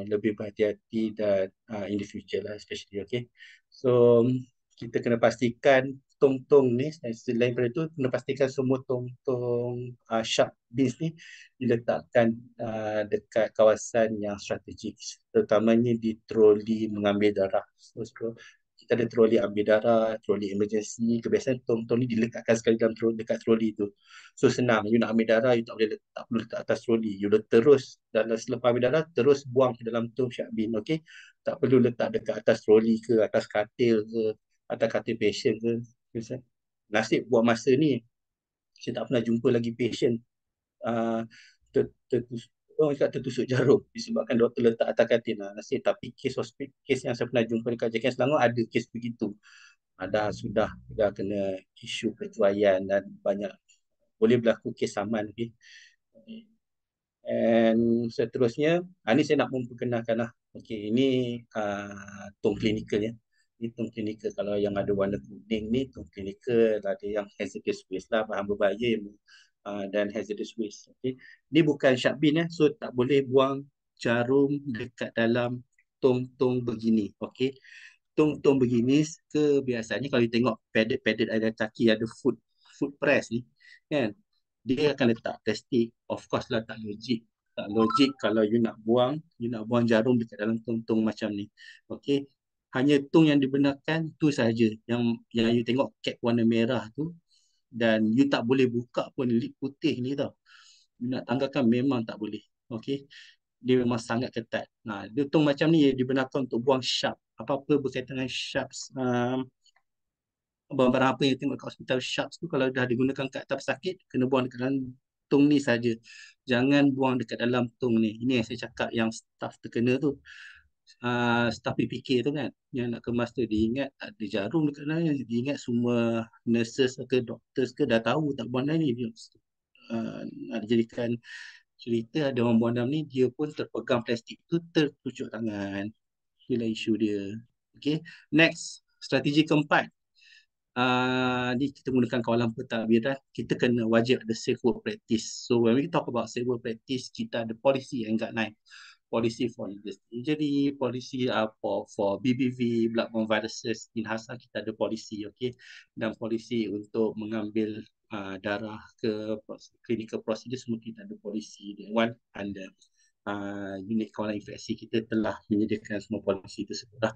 lebih berhati-hati dan in the future lah especially. Okay, so kita kena pastikan tong-tong ni, selain daripada itu kena pastikan semua tong-tong sharp bins ni diletakkan dekat kawasan yang strategik, terutamanya di troli mengambil darah. So kita ada troli ambil darah, troli emergency. Kebiasaan tong-tong ni dilekatkan sekali dalam dekat troli tu. So senang, you nak ambil darah, you tak perlu letak atas troli. You terus, dan selepas ambil darah, terus buang ke dalam tong sharp bin. Okay? Tak perlu letak dekat atas troli ke, atas katil ke, atas katil patient ke. Nasib buat masa ni, saya tak pernah jumpa lagi patient orang cakap tertusuk jarum disebabkan doktor letak atas katil. Nasib, tapi kes yang saya pernah jumpa dekat JKN Selangor ada kes begitu. Sudah kena isu perceraian dan banyak boleh berlaku kes saman. Okay. And seterusnya, ini saya nak memperkenalkan lah. Okey, ini tone clinical ya. Ini tone clinical. Kalau yang ada warna kuning ni tone clinical, ada yang hazardous waste lah, bahan berbahaya dan hazardous waste. Okey. Ni bukan sharp bin ya. So tak boleh buang jarum dekat dalam tong-tong begini. Okey. Tong-tong begini kebiasaannya kalau you tengok padded-padded ada kaki, ada foot press ni kan, dia akan letak plastik. Of course lah tak logik. Tak logik kalau you nak buang jarum dekat dalam tong-tong macam ni. Okey. Hanya tong yang dibenarkan tu saja. Yang you tengok cap warna merah tu, dan you tak boleh buka pun lid putih ni tau. You nak tanggalkan memang tak boleh. Okey. Dia memang sangat ketat. Nah, dia tong macam ni dibenarkan untuk buang sharp. Apa-apa berkaitan dengan sharps, barang-barang apa yang tengok kat hospital sharps tu, kalau dah digunakan kat atas pesakit, kena buang dekat dalam tong ni saja. Jangan buang dekat dalam tong ni. Ini yang saya cakap yang staff terkena tu. Staff PPK tu kan, yang nak kemas tu, dia ingat ada jarum dekat dalam, dia ingat semua nurses ke doctors ke dah tahu tak buang dalam ni. Dia nak dijadikan cerita, ada orang buang dalam ni, dia pun terpegang plastik tu, tertucuk tangan. Itulah isu dia. Okay, next, strategi keempat. Ni kita menggunakan kawalan pentadbiran, kita kena wajib ada safe work practice. So when we talk about safe work practice, kita ada policy and guideline. Policy for injury, policy for BBV, bloodborne viruses, in HASA kita ada policy, okay? Dan policy untuk mengambil darah ke clinical procedure, semua kita ada policy. One under unit kawalan infeksi kita telah menyediakan semua polisi tersebut lah.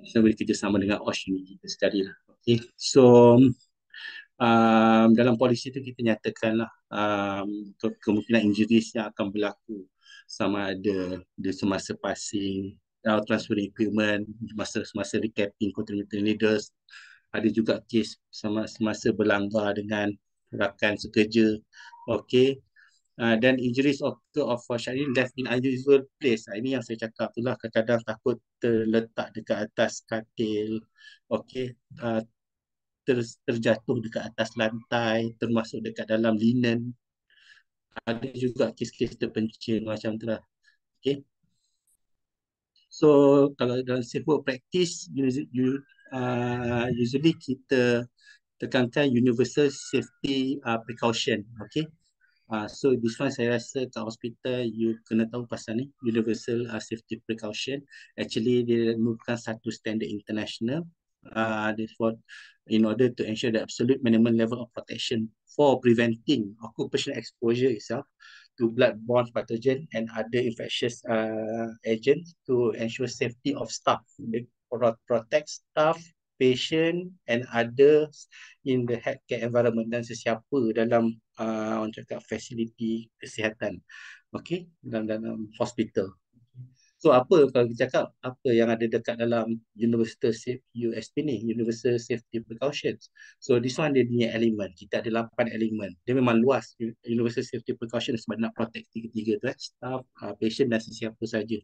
Saya boleh kerjasama dengan OSH unit kita sekali lah. Okay. So dalam polisi itu kita nyatakanlah kemungkinan injuries yang akan berlaku, sama ada semasa passing, transfer equipment, semasa recapping contributing leaders, ada juga kes semasa berlanggar dengan rakan sekerja. Okay. Dan injuries occur of Syahrini left in unusual place. Ini yang saya cakap itulah, kadang-kadang takut terletak dekat atas katil, okay, terjatuh dekat atas lantai, termasuk dekat dalam linen. Ada juga kes-kes terpencil macam tu lah. Okay. So kalau dalam safe work practice, usually kita tekankan universal safety precaution. Okay. So this one saya rasa kat hospital you kena tahu pasal ni, universal safety precaution. Actually dia merupakan satu standard international. Therefore, in order to ensure the absolute minimum level of protection for preventing occupational exposure itself to blood-borne pathogen and other infectious agents, to ensure safety of staff, protect staff, patient and others in the healthcare environment, dan sesiapa dalam orang cakap fasiliti kesihatan, okay, dalam hospital. So apa kalau kita cakap apa yang ada dekat dalam Universal Safety USP ni, Universal Safety Precautions. So this one dia punya elemen. Kita ada 8 elemen. Dia memang luas, Universal Safety Precautions, sebab nak protect tiga-tiga tu, staff, patient dan sesiapa saja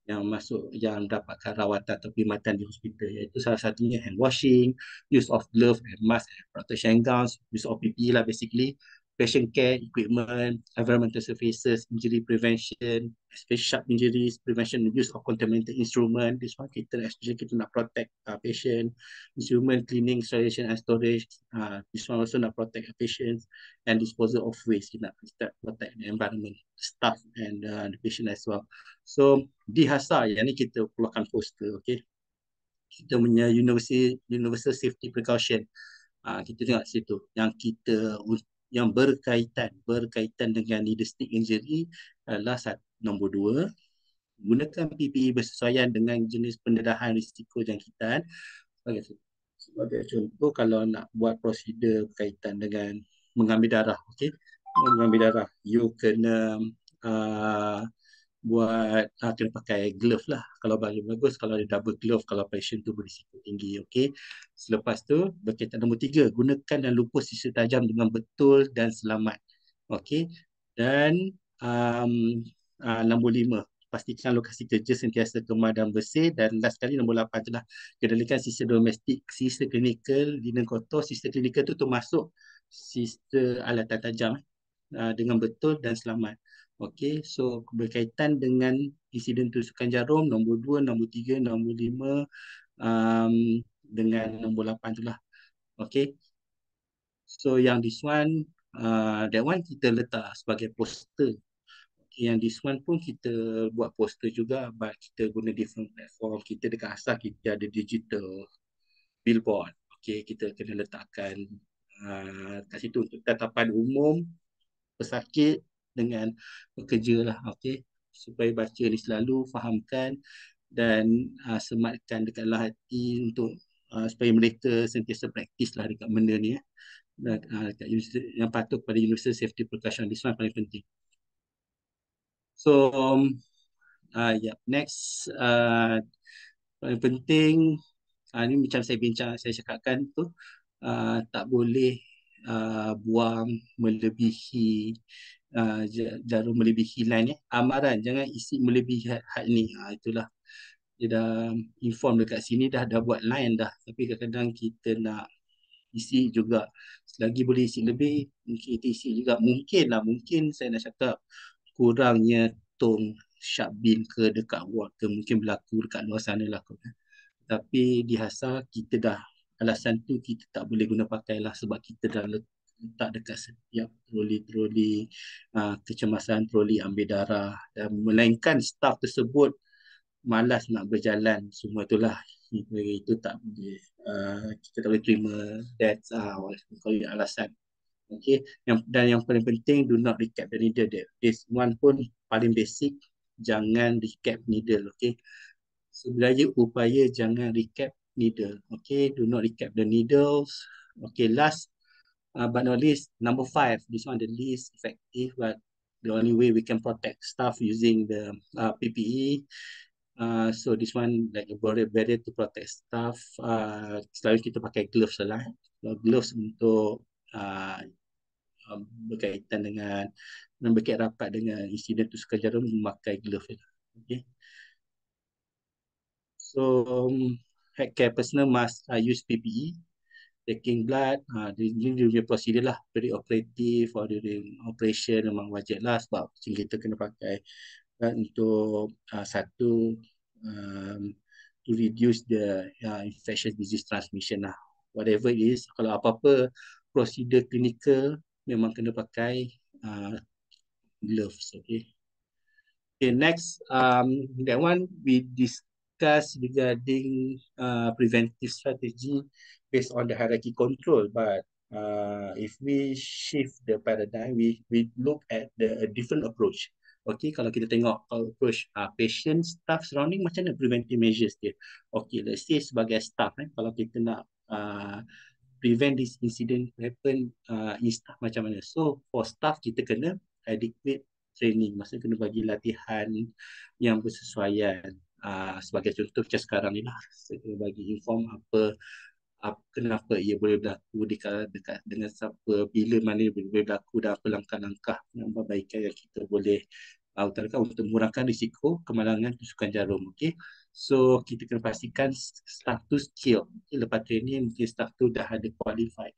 yang masuk, yang dapatkan rawatan atau perkhidmatan di hospital, iaitu salah satunya hand washing, use of glove and mask and protection gowns, use of PPE lah basically, patient care equipment, environmental surfaces, injury prevention, especially sharp injuries, prevention use of contaminated instrument. This one kita especially kita nak protect patient, instrument cleaning, sterilization and storage. This one also nak protect patients, and disposal of waste, kita nak protect the environment, staff and the patient as well. So di HASA yang ni kita keluarkan poster, okay. Kita punya universal safety precaution. Kita tengok situ yang berkaitan dengan diagnostic injury adalah nombor 2, gunakan PPE bersesuaian dengan jenis pendedahan risiko jangkitan. Sebagai contoh, kalau nak buat prosedur berkaitan dengan mengambil darah, okay, mengambil darah, you kena kena pakai glove lah kalau bagus, kalau ada double glove kalau patient tu berisiko tinggi, okey. Selepas tu berkaitan nombor 3, gunakan dan lupas sisa tajam dengan betul dan selamat, okey. Dan nombor 5, pastikan lokasi kerja sentiasa kemar dan bersih. Dan last sekali nombor 8 adalah kendalikan sisa domestik, sisa klinikal, linen kotor. Sisa klinikal tu termasuk sisa alatan tajam, dengan betul dan selamat. Okey, so berkaitan dengan insiden tusukan jarum nombor 2, nombor 3, nombor 5 um, dengan nombor 8 tu lah. Okey. So yang this one, that one kita letak sebagai poster. Yang this one pun kita buat poster juga, but kita guna different platform. Kita dekat asal kita ada digital billboard. Okay, kita kena letakkan kat situ untuk tatapan umum, pesakit dengan pekerja lah. Okay, supaya baca ni selalu fahamkan dan sematkan dekat dalam hati untuk supaya mereka sentiasa praktis lah dekat benda ni. Dekat yang patut pada Universal Safety Precaution. This one paling penting. So, yeah, next paling penting, ni macam saya bincang, saya cakapkan tu, tak boleh buang melebihi jarum melebihi line. Amaran jangan isi melebihi had ni. Itulah dia dah inform dekat sini, dah buat line dah, tapi kadang-kadang kita nak isi juga, selagi boleh isi lebih mungkin kita isi juga. Mungkin saya nak cakap kurangnya tong sharp bin ke dekat ward ke, mungkin berlaku dekat luar sana lah. Tapi di Hasa kita dah, alasan tu kita tak boleh guna pakai lah, sebab kita dah letak dekat setiap troli-troli kecemasan, troli ambil darah, dan melainkan staf tersebut malas nak berjalan, semua itulah. Itu tak boleh, kita tak boleh terima that alasan. Okay. Yang paling penting, do not recap the needle. This one pun paling basic, jangan recap needle. Okay. Sebenarnya upaya jangan recap needle. Okay, do not recap the needles. Okay, last but not least, number 5. This one the least effective, but the only way we can protect staff using the PPE. So this one like a barrier to protect staff. Selalu kita pakai gloves lah. Gloves untuk berkaitan dengan berkait rapat dengan insiden tusukan jarum, memakai gloves. Okay. So, healthcare personnel must use PPE, taking blood. Ini dia punya prosedur lah, pre-operative or during operation memang wajib lah, sebab kita kena pakai untuk satu, to reduce the infectious disease transmission lah. Whatever it is, kalau apa-apa prosedur klinikal memang kena pakai gloves. Okay. Okay, next, that one we discuss regarding preventive strategy based on the hierarchy control. But if we shift the paradigm, we look at the different approach. Okay, kalau kita tengok approach patient, staff, surrounding, macam mana preventive measures dia. Okay, let's say sebagai staff, kalau kita nak prevent this incident happen in staff, macam mana. So for staff, kita kena adequate training, maksudnya kena bagi latihan yang bersesuaian. Sebagai contoh macam sekarang ni lah, saya kena bagi inform kenapa ia boleh berlaku dekat dengan siapa, bila mana ia boleh berlaku, dan apa langkah-langkah perbaikan yang kita boleh utarakan untuk mengurangkan risiko kemalangan tusukan jarum. Okay. So kita kena pastikan staff tu skill. Okay. Lepas training mungkin staff tu dah ada qualified,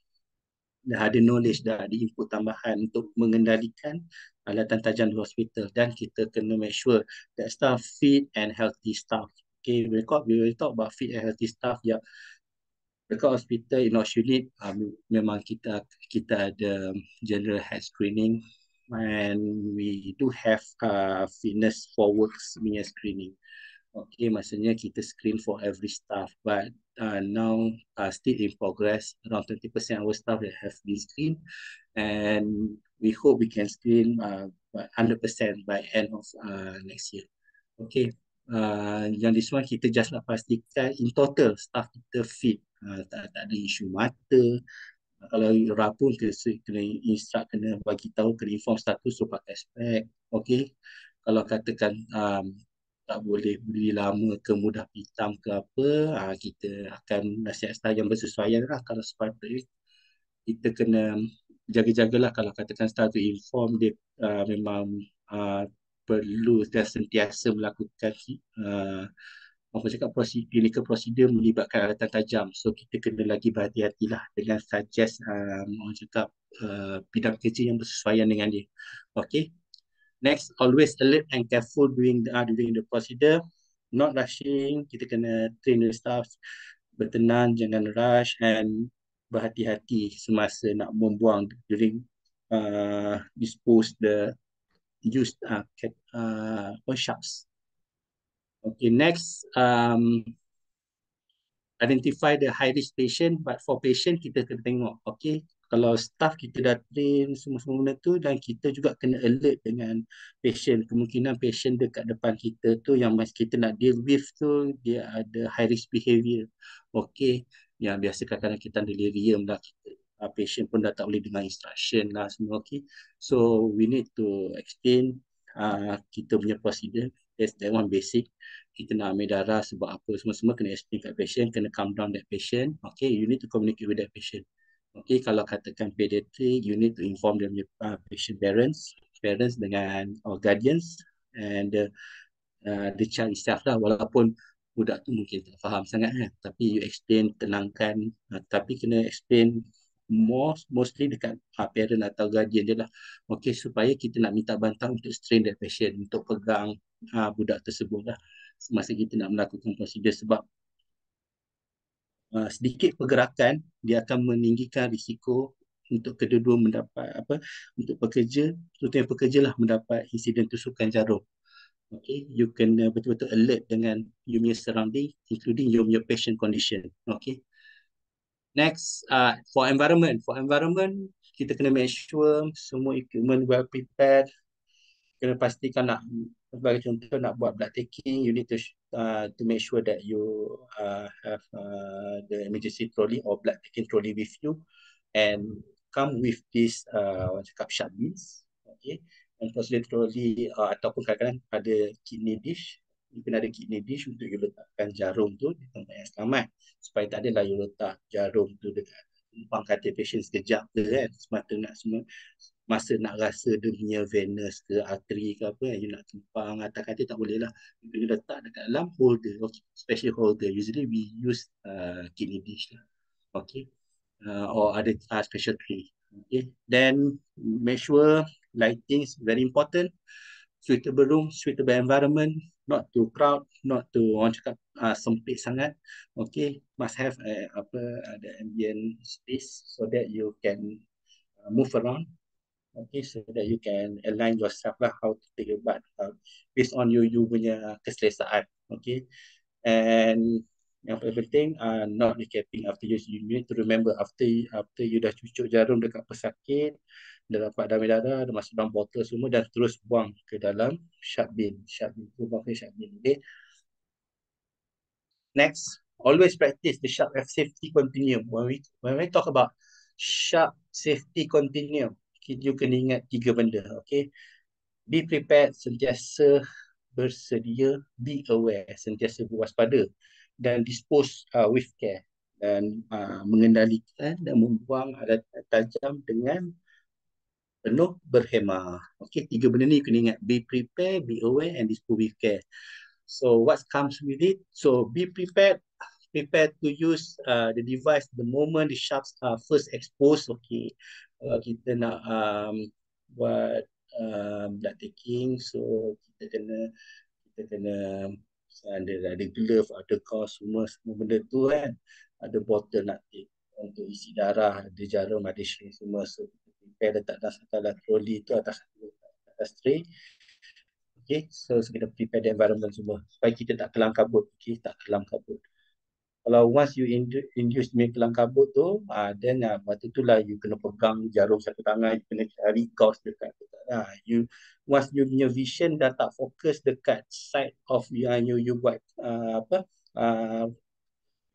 dah ada knowledge, dah ada input tambahan untuk mengendalikan alatan tajam di hospital, dan kita kena make sure that staff fit and healthy staff. Okay, we talk about fit and healthy staff. Ya, dekat hospital in our unit, memang kita ada general health screening, and we do have fitness for works punya screening. Okay, maksudnya kita screen for every staff, but now still in progress. Around 20% our staff that have been screened, and we hope we can screen 100% by end of next year. Okay, yang this one kita just nak pastikan in total staff kita fit, tak ada isu mata. Kalau rapun kena instruct, kena bagi tahu, kena inform status suruh pakai spek. Okay, kalau katakan tak boleh beli lama ke mudah hitam ke apa, kita akan nasihat staff yang bersesuaian lah. Kalau sepatutnya kita kena jaga-jagalah, kalau katakan staff tu inform dia memang perlu dan sentiasa melakukan Orang cakap clinical procedure melibatkan alatan tajam. So kita kena lagi berhati-hatilah dengan suggest orang cakap bidang kerja yang bersesuaian dengan dia. Okay. Next, always alert and careful during the procedure. Not rushing. Kita kena train the staff bertenang, jangan rush, and berhati-hati semasa nak membuang during dispose the used sharps. Okay, next, identify the high risk patient, but for patient kita kena tengok, okay, kalau staff kita dah train semua-semua benda tu, dan kita juga kena alert dengan patient, kemungkinan patient dekat depan kita tu yang mas kita nak deal with tu dia ada high risk behavior, okay, yang biasa kadang-kadang kita delirium lah, kita patient pun dah tak boleh dengar instruction lah semua, okay, so we need to explain kita punya procedure. That's that one basic. Kita nak ambil darah sebab apa, semua-semua kena explain kat patient, kena calm down that patient. Okay, you need to communicate with that patient. Okay, kalau katakan pediatric, you need to inform them patient parents dengan or guardians and the child itself lah, walaupun budak tu mungkin tak faham sangat kan, tapi you explain, tenangkan, tapi kena explain mostly dekat parent atau guardian dia lah. Okay, supaya kita nak minta bantuan untuk strain that patient, untuk pegang budak tersebut lah semasa kita nak melakukan prosedur, sebab sedikit pergerakan dia akan meninggikan risiko untuk kedua-dua mendapat untuk pekerja, terutama pekerja lah, mendapat insiden tusukan jarum. Okay, you kena betul-betul alert dengan you punya surrounding, including your patient condition. Okay. Next, for environment. For environment, kita kena make sure semua equipment well prepared. Kena pastikan nak, sebagai contoh nak buat blood taking, you need to make sure that you have the emergency trolley or blood taking trolley with you, and come with this orang cakap sharp beans. Okay. And procedure trolley ataupun kadang-kadang ada kidney dish. You kena ada kidney dish untuk you letakkan jarum tu di tempat yang selamat, supaya tak adalah you letak jarum tu dekat tumpang katil patient sekejap ke kan, semata nak semua masa nak rasa dia punya venous ke artery ke apa, you nak tumpang atas katil tak boleh lah, you letak dekat dalam holder, okay, special holder. Usually we use kidney dish lah, okay, or other special tray. Okay, then make sure lighting is very important. Suitable room, suitable environment, not too crowd, not too orang cakap sempit sangat. Okay, must have the ambient space so that you can move around. Okay, so that you can align yourself lah how to take a bath based on you punya keselesaan. Okay, and yang paling penting, not recapping after use. You need to remember after you dah cucuk jarum dekat pesakit, dah dapat darah, dah masuk dalam botol semua, dan terus buang ke dalam sharp bin. Buang ke sharp bin. Okay. Next, always practice the sharp safety continuum. When we talk about sharp safety continuum, you kena ingat 3 benda. Okay. Be prepared, sentiasa bersedia, be aware, sentiasa berwaspada, dan dispose with care, dan mengendalikan dan membuang alat tajam dengan penuh berhemah. Okay, 3 benda ni kena ingat. Be prepared, be aware, and dispose with care. So what comes with it? So be prepared to use the device the moment the sharps are first exposed. Okay, kita nak buat blood taking, so kita kena ada glove, ada gauze, semua benda tu kan, ada botol nak take untuk isi darah, ada jarum, ada syring semua, so kita prepare letak dalam trolley tu atas tray. Okay, so kita prepare the environment semua supaya kita tak kelam kabut. Okay, tak kelam kabut. Kalau once you induce kelam kabut tu, then waktu tu lah you kena pegang jarum satu tangan, you kena cari gauze dekat. Once you punya vision dah tak fokus dekat side of yang you buat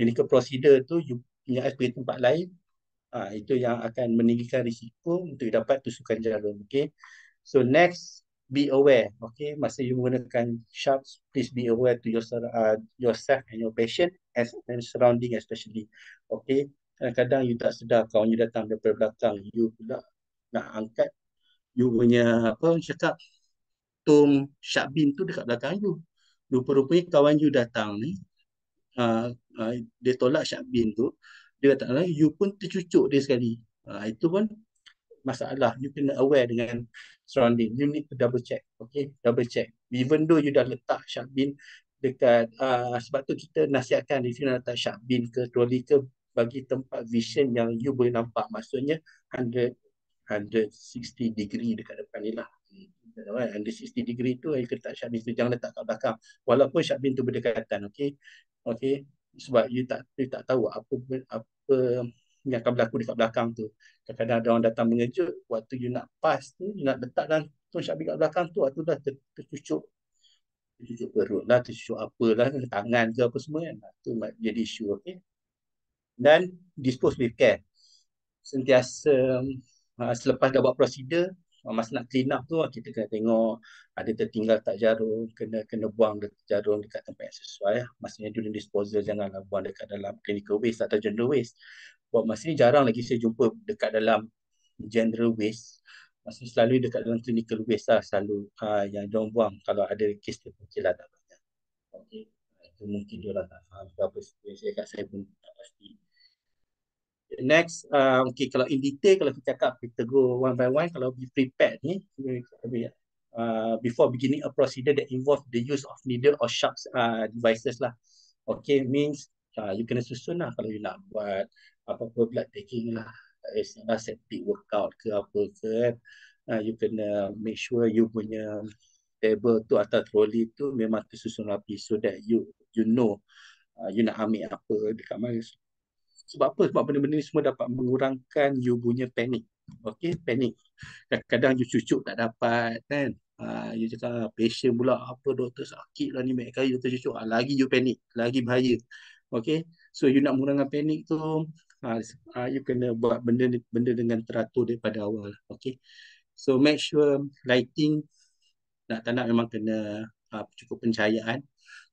clinical procedure tu, you punya eyes pergi tempat lain, itu yang akan meninggikan risiko untuk dapat tusukan jarum. Okay, so next, be aware. Okay, masa you menggunakan sharps, please be aware to yourself and your patient and surrounding especially. Okay, kadang-kadang you tak sedar kawan you datang daripada belakang, you pula nak angkat you punya cakap tom sharp bin tu dekat belakang you. rupa-rupanya kawan you datang ni, dia tolak Syakbin tu, dia kata lah, you pun tercucuk dia sekali. Itu pun masalah. You kena aware dengan surrounding. You need to double check. Okay, double check. Even though you dah letak Syakbin dekat, sebab tu kita nasihatkan di sini letak Syakbin ke troli ke, bagi tempat vision yang you boleh nampak. Maksudnya 100 160 degree dekat depan ni lah. 160 degree tu, you letak Syakbin tu, jangan letak kat belakang. Walaupun Syakbin tu berdekatan, okay? Okay, sebab you tak tahu apa yang akan berlaku dekat belakang tu. Kadang-kadang ada orang datang mengejut, waktu you nak pass tu, you nak letak dalam tu Syakbin kat belakang tu, waktu dah tercucuk, tercucuk perut lah, tercucuk apalah, tangan ke apa semua kan. Tu jadi isu, okay? Dan dispose with care. Sentiasa selepas dah buat prosedur, masa nak clean up tu kita kena tengok ada tertinggal tak jarum, kena kena buang jarum dekat tempat yang sesuai. Maksudnya during disposal janganlah buang dekat dalam clinical waste atau general waste. Buat masa ni jarang lagi saya jumpa dekat dalam general waste. Maksudnya selalu dekat dalam clinical waste lah selalu yang diorang buang kalau ada kes terpencil lah, tak banyak. Okay. Itu mungkin diorang tak faham apa saya kat, saya pun tak pasti. Next, okay, kalau in detail, kalau kita cakap, kita go one by one. Kalau be prepared ni, before beginning a procedure that involve the use of needle or sharp devices lah. Okay, means you kena susun lah kalau you nak buat apa-apa blood taking lah, septic workout ke apa ke kan. You kena make sure you punya table tu atau trolley tu memang tersusun rapi, so that you know you nak ambil apa dekat mana. Sebab apa? Sebab benda-benda ni semua dapat mengurangkan you punya panik. Okay, panik. Kadang-kadang you cucuk tak dapat kan. You cakap patient pula, apa doktor sakit lah ni, banyak kali doktor cucuk. Lagi you panik, lagi bahaya. Okay, so you nak mengurangkan panik tu, you kena buat benda dengan teratur daripada awal. Okay, so make sure lighting, nak tak nak memang kena cukup pencahayaan,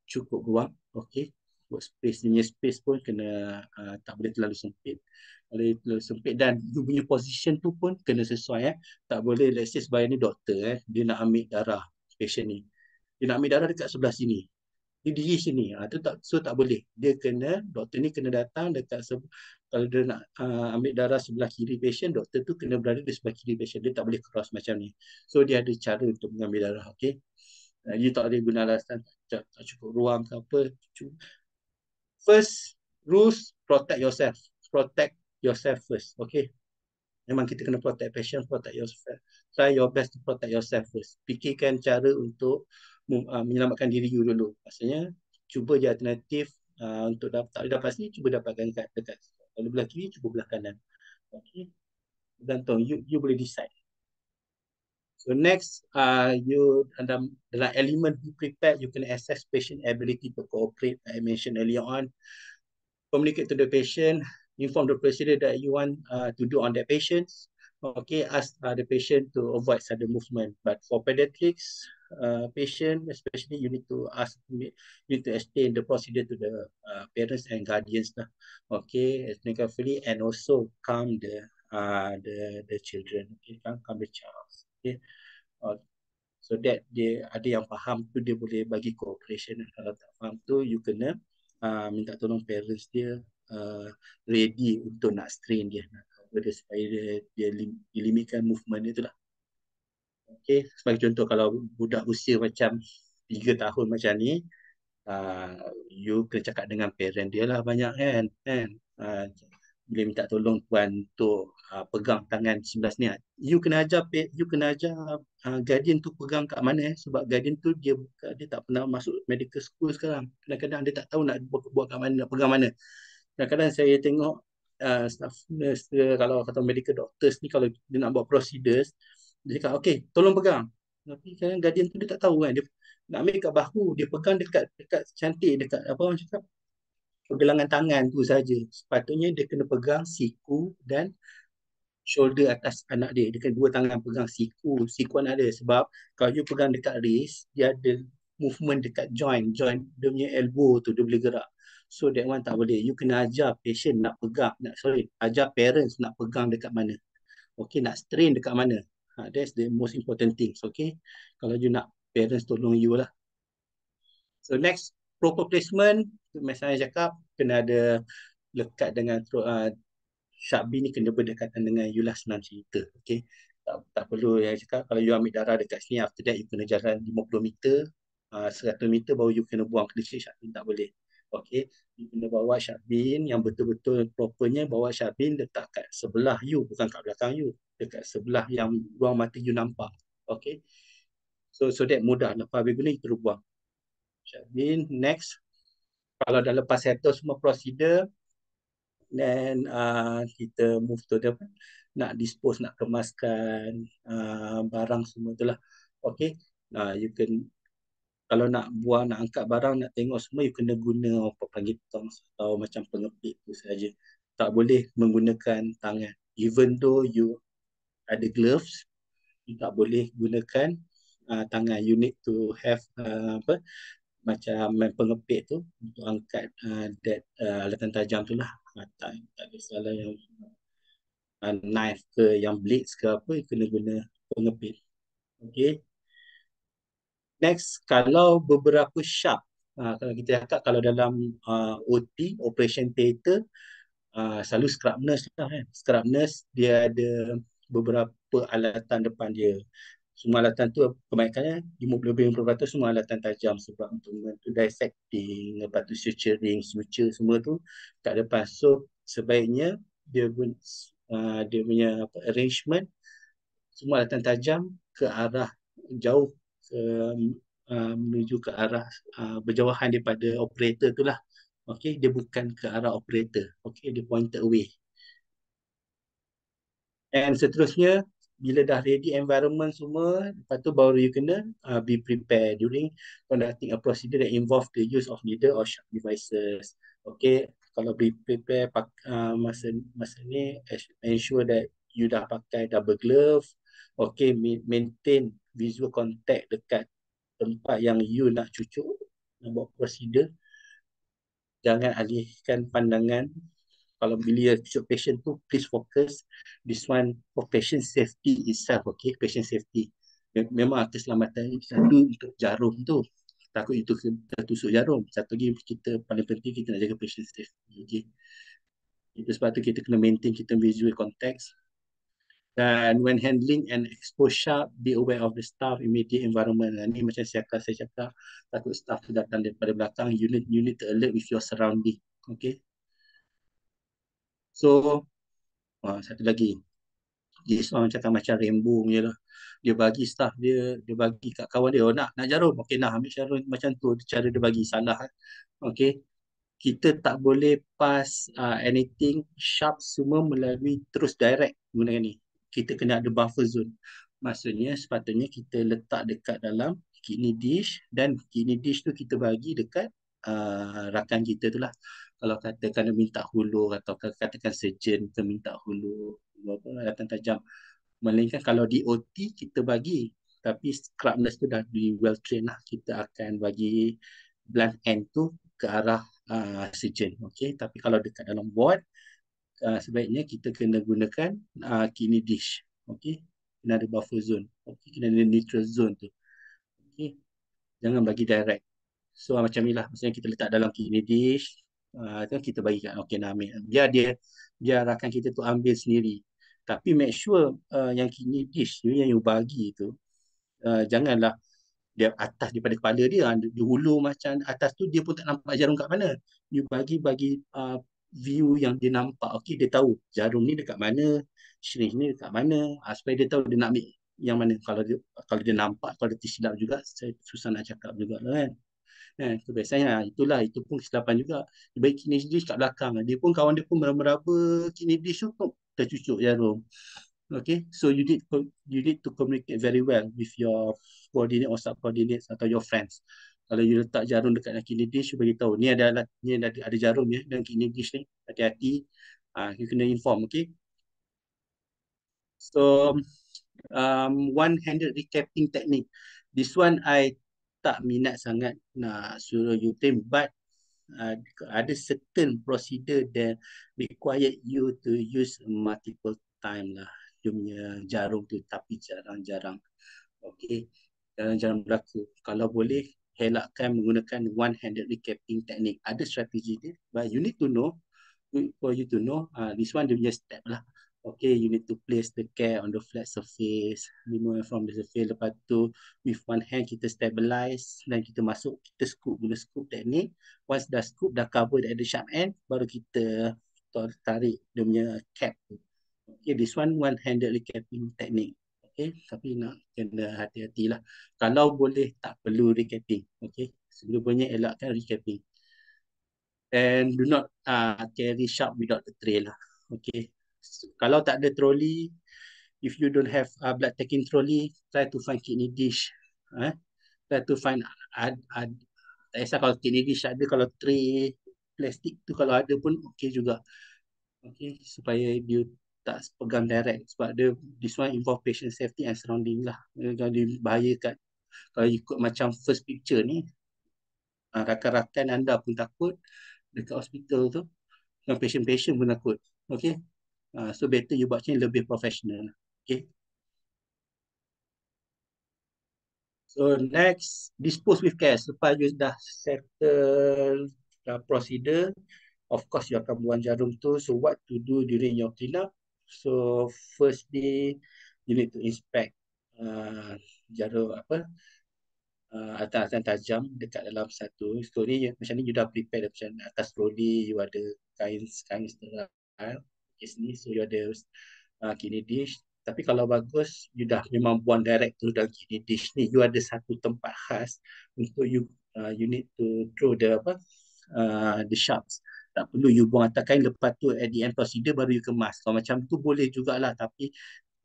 cukup ruang. Okay, buat space ni, space pun kena tak boleh terlalu sempit. Boleh terlalu sempit, dan you punya position tu pun kena sesuai. Tak boleh, let's say sebab ni doktor dia nak ambil darah patient ni, dia nak ambil darah dekat sebelah sini, dia diri sini, tu tak, so tak boleh. Dia kena, doktor ni kena datang dekat kalau dia nak ambil darah sebelah kiri patient, doktor tu kena berada di sebelah kiri patient, dia tak boleh cross macam ni. So dia ada cara untuk mengambil darah. Okay, you tak boleh guna alasan tak cukup ruang ke apa. First rules, protect yourself. Protect yourself first. Okay, memang kita kena protect patient, protect yourself. Try your best to protect yourself first. Fikirkan cara untuk menyelamatkan diri you dulu. Maksudnya cuba je alternatif untuk tak dapat sini, cuba dapatkan dekat kalau belah kiri, cuba belah kanan. Okay, gantung, you boleh decide. So next, you dalam element be prepared, you can assess patient ability to cooperate. I mentioned earlier on, communicate to the patient, inform the procedure that you want to do on that patient. Okay, ask the patient to avoid sudden movement. But for pediatrics patient, especially, you need to explain the procedure to the parents and guardians. Okay, explain carefully and also calm the children. Okay, calm the child. Okay, so that dia ada yang faham tu, dia boleh bagi cooperation. Kalau tak faham tu, you kena minta tolong parents dia ready untuk nak strain dia, nak cover dia supaya dia limitkan movement dia tu lah. Okay, sebagai contoh, kalau budak usia macam 3 tahun macam ni, you kena cakap dengan parent dia lah banyak kan. Boleh minta tolong puan untuk pegang tangan sebelah sini. You kena ajar guardian tu pegang kat mana, sebab guardian tu dia tak pernah masuk medical school sekarang. Kadang-kadang dia tak tahu nak buat kat mana, nak pegang mana. Kadang-kadang saya tengok staff nurse, kalau kata medical doctors ni, kalau dia nak buat procedures, dia cakap, okay, tolong pegang. Tapi kadang guardian tu dia tak tahu kan, dia nak ambil kat bahu, dia pegang dekat cantik, dekat apa orang cakap, pergelangan tangan tu saja. Sepatutnya dia kena pegang siku dan shoulder atas anak dia. Dia kena dua tangan pegang siku anak dia. Sebab kalau you pegang dekat wrist, dia ada movement dekat joint dia punya elbow tu, dia boleh gerak. So that one tak boleh. You kena ajar patient nak pegang, ajar parents nak pegang dekat mana. Okay, nak strain dekat mana. That's the most important things. Okay, kalau you nak parents tolong you lah. So next, proper placement. Macam saya cakap, kena ada lekat dengan sharp B ni kena berdekatan dengan you lah, senang cerita. Okay. Tak perlu yang cakap kalau you ambil darah dekat sini, after that you kena jalan 50 meter, 100 meter baru you kena buang ke sharp bin, tak boleh. Okay. You kena bawa sharp bin yang betul-betul propernya, bawa sharp bin letak kat sebelah you, bukan kat belakang you. Dekat sebelah yang ruang mata you nampak. Okay. So that mudah. Lepas habis guna, you terus buang. Sharp bin. Next. Kalau dah lepas settle semua prosedur, then kita move to the nak dispose, nak kemaskan barang semua tu lah. Okay. You can, kalau nak buang, nak angkat barang, nak tengok semua, you kena guna apa panggil tongs atau macam pengepit tu saja. Tak boleh menggunakan tangan. Even though you ada gloves, you tak boleh gunakan tangan. You need to have macam pengepit tu untuk angkat that alatan tajam tu lah. Tak kisahlah yang knife ke, yang blades ke apa, kena guna pengepit. Okay. Next, kalau beberapa sharp, kalau kita cakap kalau dalam OT, Operation Theatre, selalu scrub nurse lah kan. Scrub nurse, dia ada beberapa alatan depan dia. Semua alatan tu kebanyakannya 50-50% semua alatan tajam sebab untuk membantu dissecting, lepas tu suturing, suture semua tu kat depan. So sebaiknya dia dia punya arrangement semua alatan tajam ke arah jauh, ke menuju ke arah berjauhan daripada operator tu lah. Okay, dia bukan ke arah operator. Okay, dia pointed away. And seterusnya, bila dah ready environment semua, lepas tu baru you kena be prepared during conducting a procedure that involve the use of needle or sharp devices. Okay, kalau be prepared masa ni, ensure that you dah pakai double glove. Okay, maintain visual contact dekat tempat yang you nak cucuk, nak buat prosedur. Jangan alihkan pandangan. Kalau bila cucuk patient tu, please focus. This one for patient safety itself. Okay, patient safety. Memang keselamatan satu untuk jarum tu. Takut itu kita tusuk jarum. Satu lagi kita paling penting kita nak jaga patient safety. Okay. Itu sebab tu kita kena maintain kita visual context. Dan when handling and expose sharp, be aware of the staff immediate environment. Ini macam saya cakap, takut staff tu datang daripada belakang, you need to alert with your surrounding. Okay. So, satu lagi. This orang cakap macam rainbow punya lah. Dia bagi staff dia bagi kat kawan dia, nak jarum. Okay, nak ambil jarum macam tu. Cara dia bagi salah. Okay. Kita tak boleh pass anything sharp semua melalui terus direct gunakan ni. Kita kena ada buffer zone. Maksudnya sepatutnya kita letak dekat dalam kidney dish, dan kidney dish tu kita bagi dekat rakan kita tu lah. Kalau katakan minta hulur atau katakan surgeon kita minta hulur apa alatan tajam. Melainkan kalau di OT kita bagi, tapi scrub nurse tu dah di well trained lah, kita akan bagi blunt end tu ke arah surgeon. Okay. Tapi kalau dekat dalam ward, sebaiknya kita kena gunakan kidney dish. Okay. Kena ada buffer zone. Okay. Kena ada neutral zone tu. Okay. Jangan bagi direct. So macam ni lah. Maksudnya kita letak dalam kidney dish, kita bagikan. Okay, nak ambil. Biar rakan kita tu ambil sendiri. Tapi make sure yang kidney dish tu yang you bagi tu, janganlah dia atas daripada kepala dia, dia hulur macam atas tu, dia pun tak nampak jarum kat mana. You bagi view yang dia nampak. Okay, dia tahu jarum ni dekat mana, syringe ni dekat mana, supaya dia tahu dia nak ambil yang mana. Kalau dia nampak, kalau dia tersilap juga, saya susah nak cakap juga lah kan. Itu biasanya, itu pun kesilapan juga. Dia bagi kidney dish kat belakang. Dia pun, kawan dia pun meraba-raba kidney dish tu, tercucuk jarum. Okay, so you need to communicate very well with your coordinate or subordinates atau your friends. Kalau you letak jarum dekat kidney dish, you beritahu ni ada jarum ya dan kidney dish ni, hati-hati. You kena inform. Okay. So one-handed recapping technique. This one I tak minat sangat nak suruh you train, but ada certain procedure that require you to use multiple time lah. Dia punya jarum tu, tapi jarang-jarang. Okay, jarang-jarang berlaku. Kalau boleh, elakkan menggunakan one-handed recapping technique. Ada strategi dia, but you need to know, for you to know, this one dia punya step lah. Okay, you need to place the care on the flat surface, remove from the surface. Lepas tu, with one hand kita stabilize, dan kita masuk, kita scoop, guna scoop teknik. Once dah scoop, dah cover at the sharp end, baru kita tarik dia punya cap tu. Okay, this one-handed recapping technique. Okay, tapi nak kena hati-hatilah. Kalau boleh, tak perlu recapping. Okay, sebelumnya elakkan recapping. And do not carry sharp without the tray lah. Okay. So, kalau tak ada trolley, if you don't have blood taking trolley, try to find kidney dish. Try to find tak kisah kalau kidney dish ada, kalau tray plastik tu kalau ada pun okay juga. Okay, supaya dia tak pegang direct, sebab dia this one involve patient safety and surrounding lah. Jadi bahaya kat kalau ikut macam first picture ni, rakan-rakan anda pun takut dekat hospital tu, dengan patient-patient pun takut. Okay. So better you buat macam lebih professional. Okay. So next, dispose with care. Lepas you dah settle procedure, of course you akan buang jarum tu. So what to do during your cleanup? So firstly, you need to inspect jarum atas tajam dekat dalam satu story. Macam ni you dah prepare macam atas trolley, you ada kain sterile kat sini, so you ada kidney dish. Tapi kalau bagus, you dah memang buang direct tu dalam kidney dish ni, you ada satu tempat khas untuk you need to throw the sharps. Tak perlu you buang atas kain, lepas tu at the end procedure baru you kemas. Kalau macam tu boleh jugalah, tapi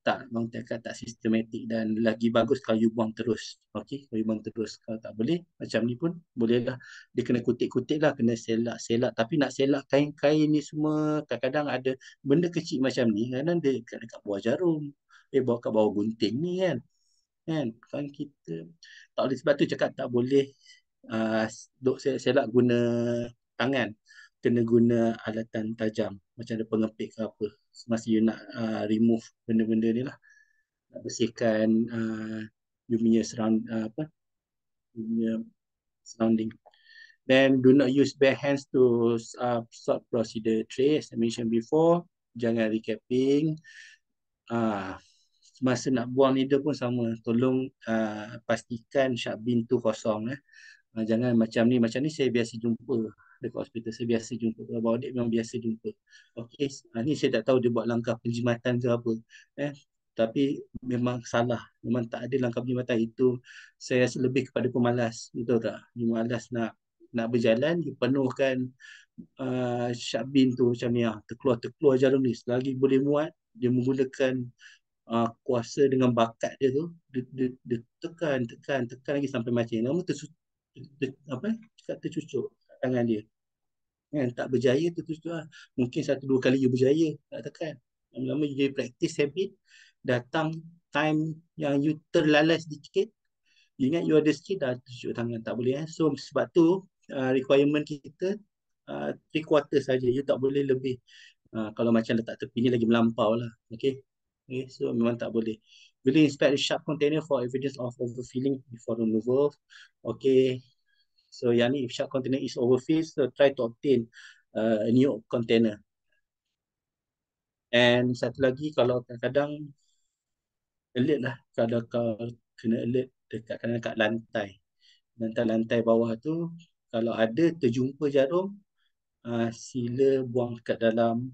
orang cakap tak sistematik, dan lagi bagus kalau you buang terus. Okay, kalau you buang terus. Kalau tak boleh, macam ni pun boleh lah. Dia kena kutip-kutip lah, kena selak-selak. Tapi nak selak kain-kain ni semua, kadang-kadang ada benda kecil macam ni, kadang dia dekat bawah jarum. Bawa kat bawah gunting ni kan. Kan kita tak boleh, sebab tu cakap tak boleh duk selak guna tangan. Kena guna alatan tajam, macam ada pengepit ke apa, semasa you nak remove benda-benda ni lah, nak bersihkan you punya you punya surrounding. Then do not use bare hands to sort procedure tray, as I mentioned before. Jangan recapping. Semasa nak buang needle pun sama, tolong pastikan sharp bin tu kosong. Jangan macam ni saya biasa jumpa dekat hospital, saya biasa jumpa. Kalau bawa adik memang biasa jumpa. Okey, ni saya tak tahu dia buat langkah penjimatan ke apa. Tapi memang salah. Memang tak ada langkah penjimatan itu. Saya rasa lebih kepada pemalas. Betul tak? Dia malas nak berjalan, dia penuhkan sharp bin tu macam ni. Terkeluar jarum ni. Selagi boleh muat, dia menggunakan kuasa dengan bakat dia tu, dia tekan lagi sampai mati. Namun tercucuk tangan dia. Tak berjaya tercucuk lah. Mungkin 1-2 kali you berjaya nak tekan. Lama-lama you jadi practice habit, datang time yang you terlalas sedikit, you ingat you ada skill, dah tercucuk tangan. Tak boleh. So sebab tu requirement kita 3/4 saja. You tak boleh lebih. Kalau macam letak tepi ni lagi melampau lah. Okay. So memang tak boleh. Really inspect the sharp container for evidence of overfilling before removal. Okay. So yang ni, if sharp container is overfilled, so try to obtain a new container. And satu lagi, kalau kadang-kadang alert lah, kalau kau kena alert dekat lantai. Lantai bawah tu, kalau ada terjumpa jarum, sila buang kat dalam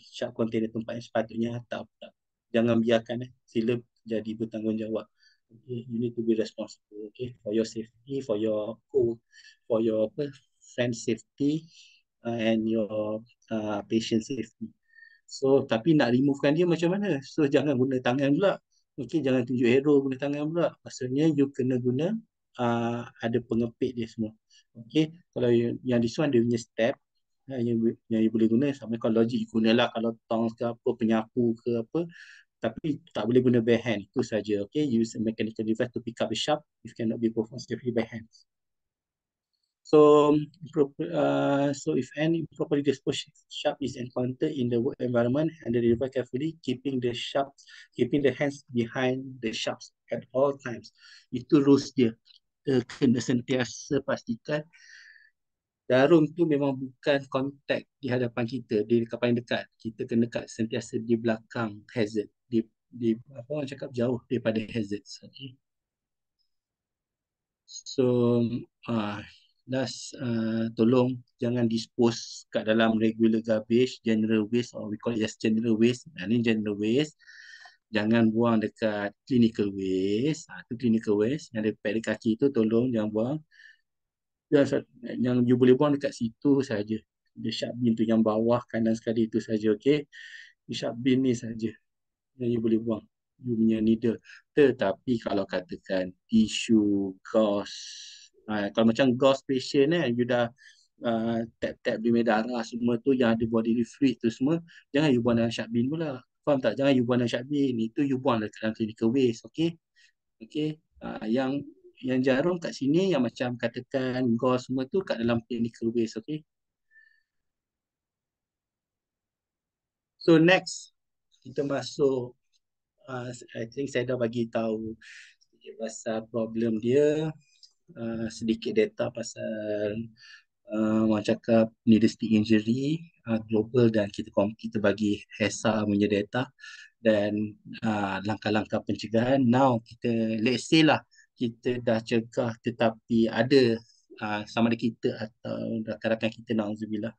sharp container, tempat yang sepatutnya. Jangan biarkan, sila jadi bertanggungjawab. Okay, you need to be responsible, okay, for your safety, for your friend safety, and your patient safety. So tapi nak removekan dia macam mana? So jangan guna tangan pula. Okay, jangan tunjuk hero guna tangan pula. Maksudnya you kena guna ada pengepit dia semua. Okay, kalau yang this one dia punya step yang you boleh guna, sama kalau logik gunalah, kalau tongs ke apa, penyapu ke apa, tapi tak boleh guna bare hand. Itu saja. Okay, use a mechanical device to pick up the sharp if cannot be performed safely by hands. So if any properly disposed sharp is encountered in the work environment, handle the device carefully, keeping the hands behind the sharps at all times. Itu rules dia. kita kena sentiasa pastikan jarum tu memang bukan kontak di hadapan kita, di dekat paling dekat. Kita kena dekat sentiasa di belakang hazard, di apa orang cakap jauh daripada hazard. Okay. So uh, last tolong jangan dispose kat dalam regular garbage, general waste, or we call it as general waste. Ini general waste. Jangan buang dekat clinical waste. Itu clinical waste. Yang ada pad di kaki tu tolong jangan buang. Yang you boleh buang dekat situ saja. The sharp bin tu yang bawah kanan sekali itu saja, okey. The sharp bin ni saja yang you boleh buang. You punya needle. Tetapi kalau katakan tisu, gauze, kalau macam gauze patient you dah tap-tap di darah semua tu yang ada body fluid tu semua, jangan you buang dalam sharp bin pula. Faham tak? Jangan you buang dalam sharp bin. Itu you buang dalam clinical waste, okey? Okey. Yang jarum kat sini yang macam katakan gauze semua tu kat dalam clinical waste, okey. So next kita masuk I think saya dah bagi tahu sedikit pasal problem dia, sedikit data pasal orang cakap needle-stick injury global, dan kita bagi HESA punya data dan langkah-langkah pencegahan. Now kita let's say lah kita dah cegah tetapi ada sama ada kita atau rakan-rakan kita na'udzubillah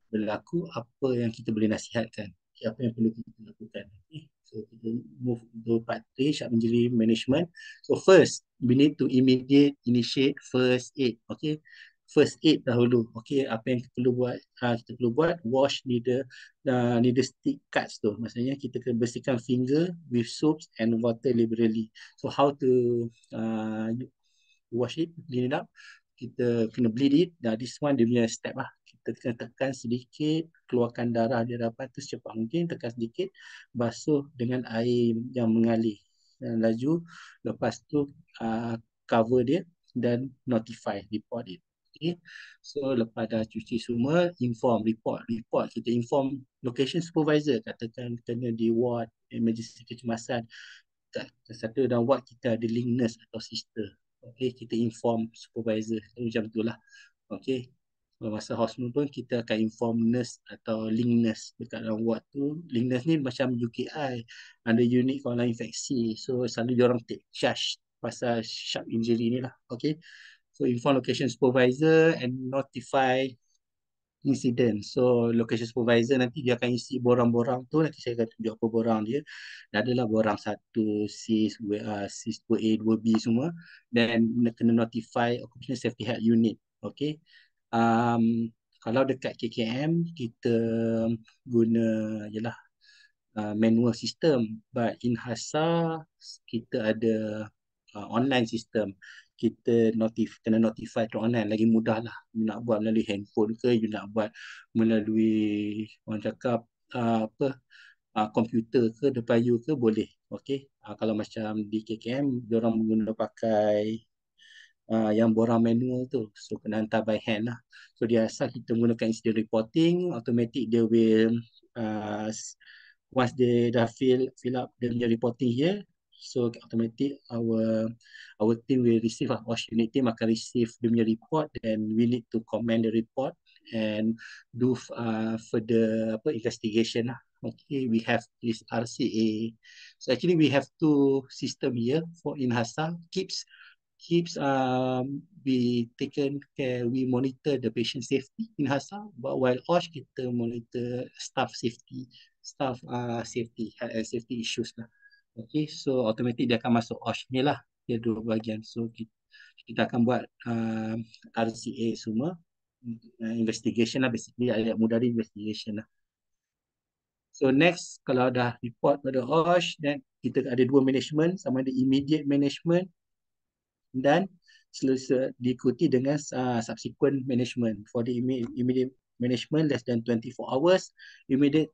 berlaku, apa yang kita boleh nasihatkan, apa yang perlu kita lakukan. Okay. So kita move to part 3, sharp injury management. So first we need to initiate first aid. Okay, first aid dahulu. Okay, apa yang kita perlu buat, kita perlu buat wash needle stick cuts tu, maksudnya kita kena bersihkan finger with soaps and water liberally. So how to wash it, clean it up, kita kena bleed it. This one dia punya step lah. Kita kena tekan sedikit, keluarkan darah di hadapan tu secepat mungkin, tekan sedikit, basuh dengan air yang mengalir dan laju. Lepas tu cover dia dan report it. Okay. So lepas dah cuci semua, report. Kita inform location supervisor, katakan kena di ward emergency kecemasan. Satu dalam ward kita ada link nurse atau sister. Okay, kita inform supervisor macam itulah. Okay, masa hospital pun kita akan inform nurse atau link nurse dekat dalam ward tu. Link nurse ni macam UKI, ada unit kawalan infeksi, so selalu diorang take charge pasal sharp injury ni lah. Okay, so inform location supervisor and notify incident. So location supervisor nanti dia akan isi borang-borang tu, nanti saya akan tunjuk apa borang dia. Dan adalah borang 1, SIS, SIS 2A, 2B semua, dan kena notify occupational safety health unit. Okay. Kalau dekat KKM kita guna jelah manual system, but in HASA kita ada online system. Kita kena notify tu online, lagi mudah lah. You nak buat melalui handphone ke, you nak buat melalui orang cakap komputer ke, depan you ke, boleh. Okay. Kalau macam di KKM diorang guna pakai yang borang manual tu, so kena hantar by hand lah. So dia asal kita menggunakan incident reporting, automatic dia will once they dah fill up dia punya reporting here, so automatic our team will receive lah, wash unit team akan receive dia punya report, then we need to comment the report and do further investigation lah. Okay, we have this RCA. So actually we have two system here for in HASA. Keeps we taken care, we monitor the patient safety in HASA, but while OSH kita monitor staff safety, health and safety issues lah. Okay, so automatic dia akan masuk OSH ni lah, dia dua bahagian. So kita akan buat RCA semua, investigation lah, basically ayat mudah di investigation lah. So next, kalau dah report pada OSH, then kita ada dua management, sama ada immediate management dan diikuti dengan subsequent management. For the immediate management, less than 24 hours, immediate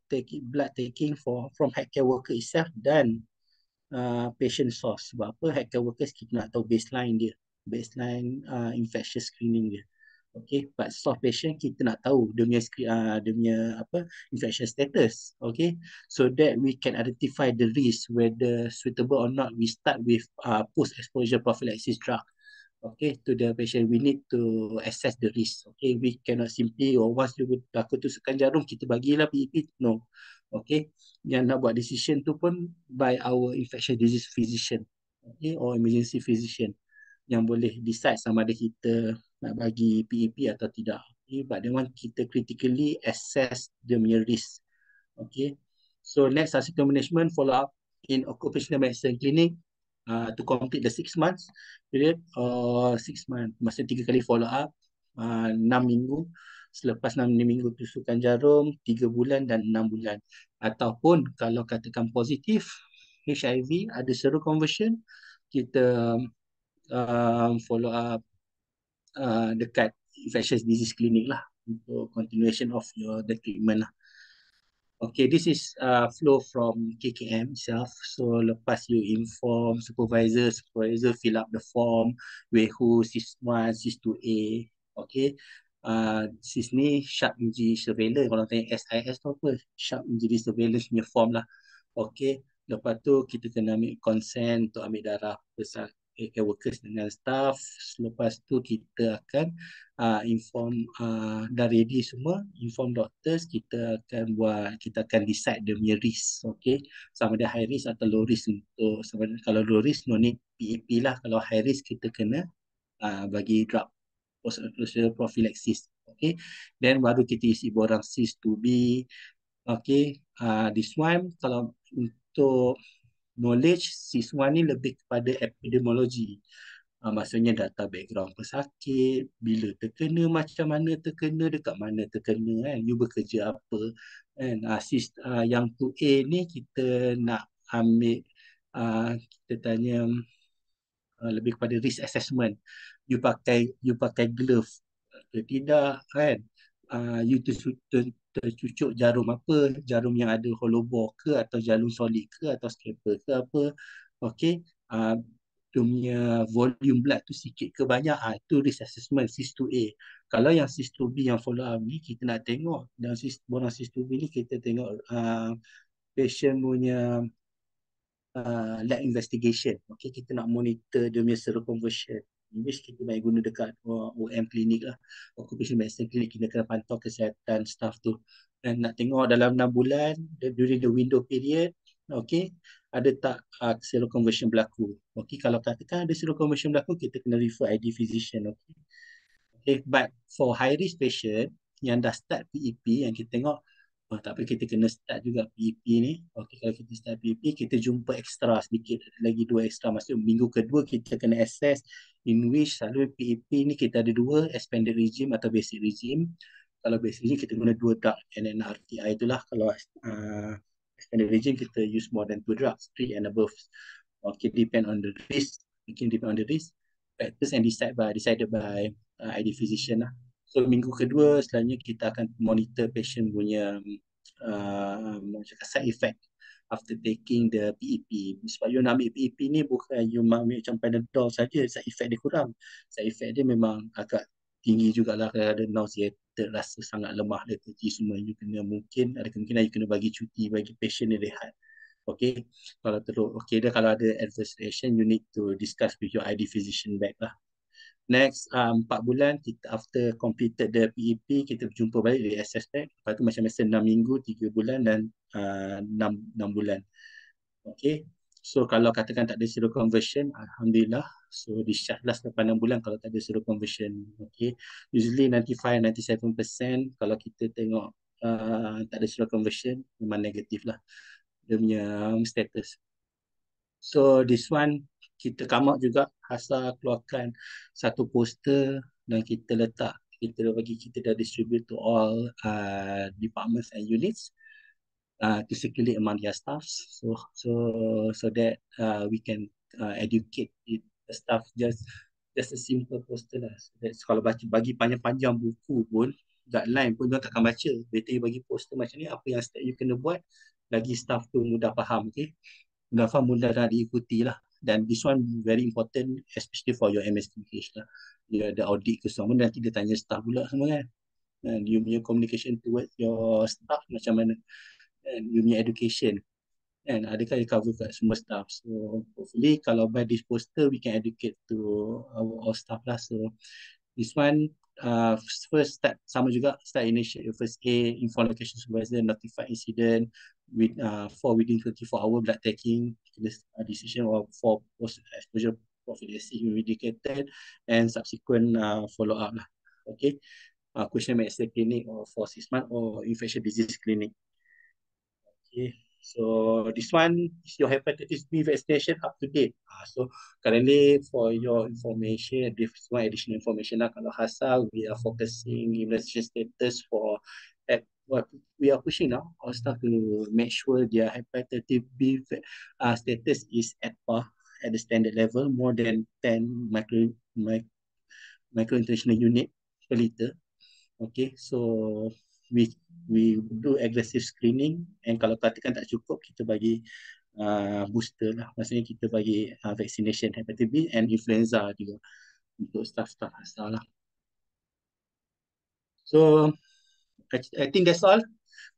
blood taking from healthcare worker itself dan patient source. Sebab apa? Healthcare workers kita nak tahu baseline dia, baseline infectious screening dia. Okay, but soft patient kita nak tahu dia punya infection status. Okay, so that we can identify the risk whether suitable or not. We start with post exposure prophylaxis drug. Okay, to the patient, we need to assess the risk. Okay, we cannot simply, once you takut tusukkan jarum, kita bagilah PEP. No. Okay, yang nak buat decision tu pun by our infectious disease physician, okay, or emergency physician, yang boleh decide sama ada kita nak bagi PEP atau tidak. Okay, but then one kita critically assess the punya risk. Okay, so next, hospital management follow up in occupational medicine clinic to complete the 6 months period, or 6 months, masa 3 kali follow up, 6 minggu. Selepas 6 minggu tusukan jarum, 3 bulan dan 6 bulan. Ataupun kalau katakan positif HIV, ada seroconversion, kita follow up dekat infectious disease clinic lah untuk continuation of the treatment lah. Okay, this is flow from KKM itself. So lepas you inform supervisor, supervisor fill up the form, WHO, SIS1, SIS2A. Okay, SIS ni Sharp Injury Surveillance. Kalau tanya SIS tu apa? Sharp Injury Surveillance punya form lah. Okay, lepas tu kita kena ambil consent untuk ambil darah care workers dengan staff. Selepas tu kita akan inform, dah ready semua, inform doctors, kita akan decide dia punya risk, okay, sama ada high risk atau low risk. Untuk sama ada, kalau low risk no need PEP lah, kalau high risk kita kena bagi drug post-exposure prophylaxis, okay. Then baru kita isi borang cis 2B, okay. This one kalau untuk knowledge, cis 1 ni lebih kepada epidemiologi. Maksudnya data background pesakit, bila terkena, macam mana terkena, dekat mana terkena, kan, you bekerja apa, kan. Yang 2A ni kita nak ambil, kita tanya lebih kepada risk assessment. You pakai glove ke tidak, kan. You tercucuk jarum apa, jarum yang ada hollow bore ke, atau jarum solid ke, atau scalpel ke apa. Okay, dia punya volume blood tu sikit ke banyak, itu risk assessment SIS2A. Kalau yang SIS2B yang follow up ni, kita nak tengok dalam borang SIS2B ni, kita tengok patient punya lab investigation. Okay, kita nak monitor dia punya seroconversion, which kita baik guna dekat OM klinik lah, occupational medicine klinik. Kita kena pantau kesihatan staff tu, dan nak tengok dalam 6 bulan during the window period, okay, ada tak seroconversion berlaku. Okay, kalau katakan ada seroconversion berlaku, kita kena refer ID physician. Okay, okay, but for high risk patient yang dah start PEP, yang kita tengok, tak apa, kita kena start juga PEP ni. Okay, kalau kita start PEP, kita jumpa extra sedikit, lagi 2 extra. Maksud minggu kedua kita kena assess, in which selalu PEP ni kita ada 2, expanded regime atau basic regime. Kalau basic regime kita guna 2 drug, NNRTI itulah. Kalau expanded regime kita use more than 2 drugs, 3 and above. Okay, depend on the risk. Mungkin depend on the risk factors and decided by ID physician lah. So minggu kedua selanjutnya kita akan monitor patient punya side effect after taking the PEP. Sebab you nak ambil PEP ni bukan you ambil macam Panadol saja, side effect dia kurang. Side effect dia memang agak tinggi jugalah, ada nauseated, rasa sangat lemah, lethargy semua. You kena, mungkin ada kemungkinan you kena bagi cuti, bagi patient ni rehat. Okay, kalau teruk, okay dah, kalau ada adverse reaction, you need to discuss with your ID physician back lah. Next, 4 bulan kita after completed the PEP, kita berjumpa balik di assess back. Lepas tu macam biasa 6 minggu, 3 bulan dan 6 bulan. Okay, so kalau katakan tak ada seroconversion, Alhamdulillah, so discharge lah selepas 6 bulan kalau tak ada seroconversion. Okay, usually 95-97% kalau kita tengok tak ada seroconversion, memang negatif lah dia punya status. So this one kita come out juga, Hasa keluarkan satu poster dan kita letak, kita dah distribute to all departments and units to circulate among their staffs, so that we can educate the staff. Just a simple poster lah. So that's, kalau bagi panjang-panjang buku pun, guideline pun dia takkan baca. Better you bagi poster macam ni, apa yang step you kena buat, lagi staff tu mudah faham. Okay, mudah faham, mudah dah diikuti lah. Dan this one very important, especially for your MSTH lah. Dia ada audit ke semua, nanti dia tanya staff pula semua, kan. And you punya communication towards your staff macam mana, and you punya education. kan adakah dia cover kat semua staff. So hopefully kalau by this poster we can educate to our all staff lah. So this one, first start sama juga, start initiate your first aid, inform location supervisor, notify incident with for within 24 hour blood taking, this decision or for post exposure prophylaxis indicated, and subsequent follow up lah. Okay, question medicine clinic or for 6 months or infectious disease clinic. Okay. So this one is your hepatitis B vaccination up to date. So currently for your information, this one additional information lah. Kalau HASA, we are focusing immunization status for at what we are pushing now. Our staff to make sure their hepatitis B status is at par at the standard level, more than 10 micro international unit per liter. Okay, so we we do aggressive screening, and kalau katakan tak cukup, kita bagi booster lah. Maksudnya kita bagi vaccination hepatitis B and influenza juga untuk staff-staff asal lah. So I think that's all.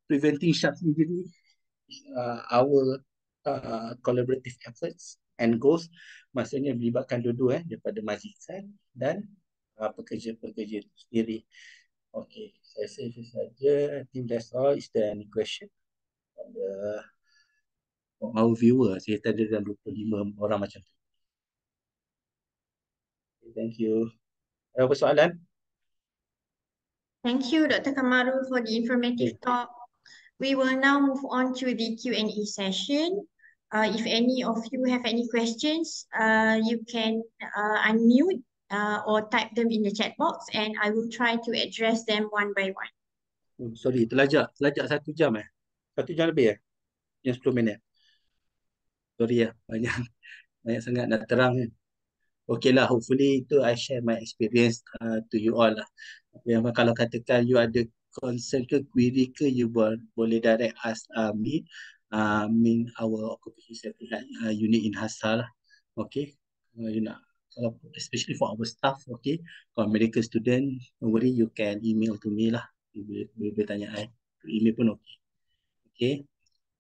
Preventing sharp injury is our collaborative efforts and goals. Maksudnya melibatkan dua-dua daripada majikan dan pekerja-pekerja itu sendiri. Okay, saya rasa itu saja. I think that's all. Is there any question from from our viewer? Saya tadi ada 25 orang macam tu. Okay, thank you. Ada persoalan? Thank you, Dr. Kamaru, for the informative Okay. talk. We will now move on to the Q&A session. If any of you have any questions, you can unmute or type them in the chat box, and I will try to address them one by one. Sorry, terlajak 1 jam 1 jam lebih yang 10 minit. Sorry banyak banyak sangat nak terang. Okay lah, hopefully itu I share my experience to you all lah. Yang kalau katakan you ada concern ke query ke, you boleh direct us me, our occupation safety unit in Hasa lah. Okay, you nak kalau especially for our staff, okay, kalau medical student, don't worry, you can email to me lah. You boleh tanya I, email pun okay. Okay,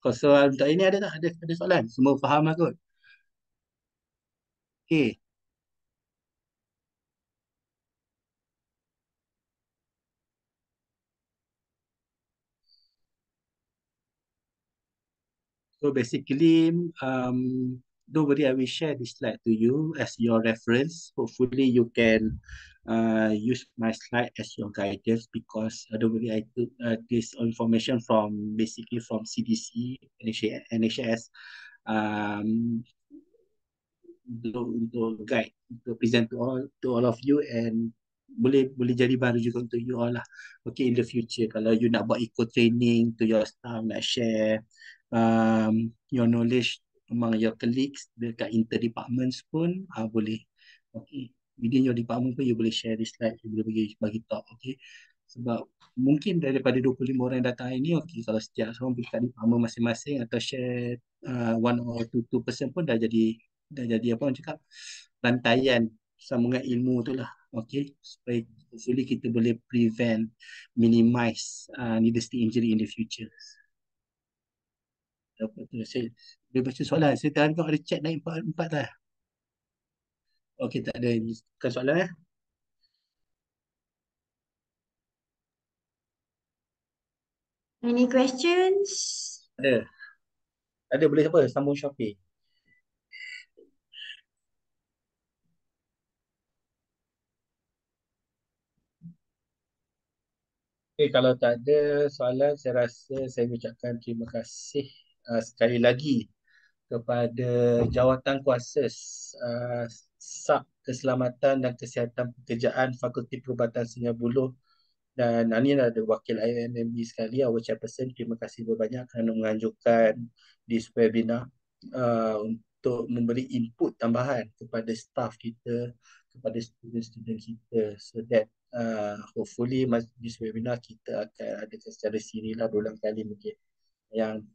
kalau soal untuk ini ada tak? Ada soalan? Semua faham lah kot? Okay. So basically, don't worry, I will share this slide to you as your reference. Hopefully, you can use my slide as your guidance, because don't worry, I took this information from basically from CDC, NHS, um, untuk guide, untuk present to all of you, and boleh boleh jadi baru juga untuk you all lah. Okay, in the future kalau you nak buat eco training to your staff, nak share your knowledge among your colleagues dekat inter departments pun boleh. Okay, within your department pun you boleh share this slide, you boleh bagi talk. Okay, sebab mungkin daripada 25 orang yang datang hari ni, okay, kalau setiap seorang pergi kat department masing-masing atau share 1 or 2% pun dah jadi apa orang cakap, rantaian sambungan ilmu tu lah. Okay, supaya hopefully kita boleh prevent, minimize needless injury in the future. Apa tu, saya boleh baca soalan. Saya tengok ada chat naik 4 dah. Okay, tak ada. Bukan soalan Any questions? Ada. Ada, boleh apa? Sambung Shopee. Okay, kalau tak ada soalan, saya rasa saya ucapkan terima kasih sekali lagi kepada Jawatan Kuasa SAP Keselamatan dan Kesihatan Pekerjaan Fakulti Perubatan Sungai Buloh, dan ini ada wakil IMMB sekali, our chairperson. Terima kasih banyak kerana menganjurkan this webinar untuk memberi input tambahan kepada staff kita, kepada student-student kita, so that hopefully this webinar kita akan ada secara siri lah, berulang kali mungkin, yang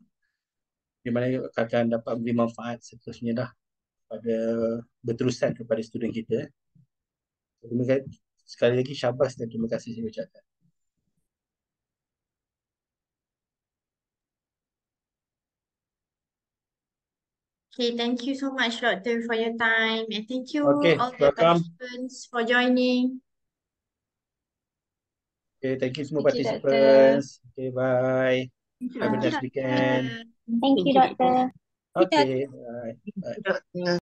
di mana akan dapat memberi manfaat seterusnya dah pada berterusan kepada student kita. Terima kasih sekali lagi, syabas dan terima kasih saya ucapkan. Okay, thank you so much, Doctor, for your time, and thank you Okay, all the welcome. participants for joining. Okay, thank you semua Thank you, Doctor. participants. Okay, bye. Thank you, Have a Thank you, nice Doctor. weekend. Doctor. Thank you, Doctor. Okay, bye. Bye.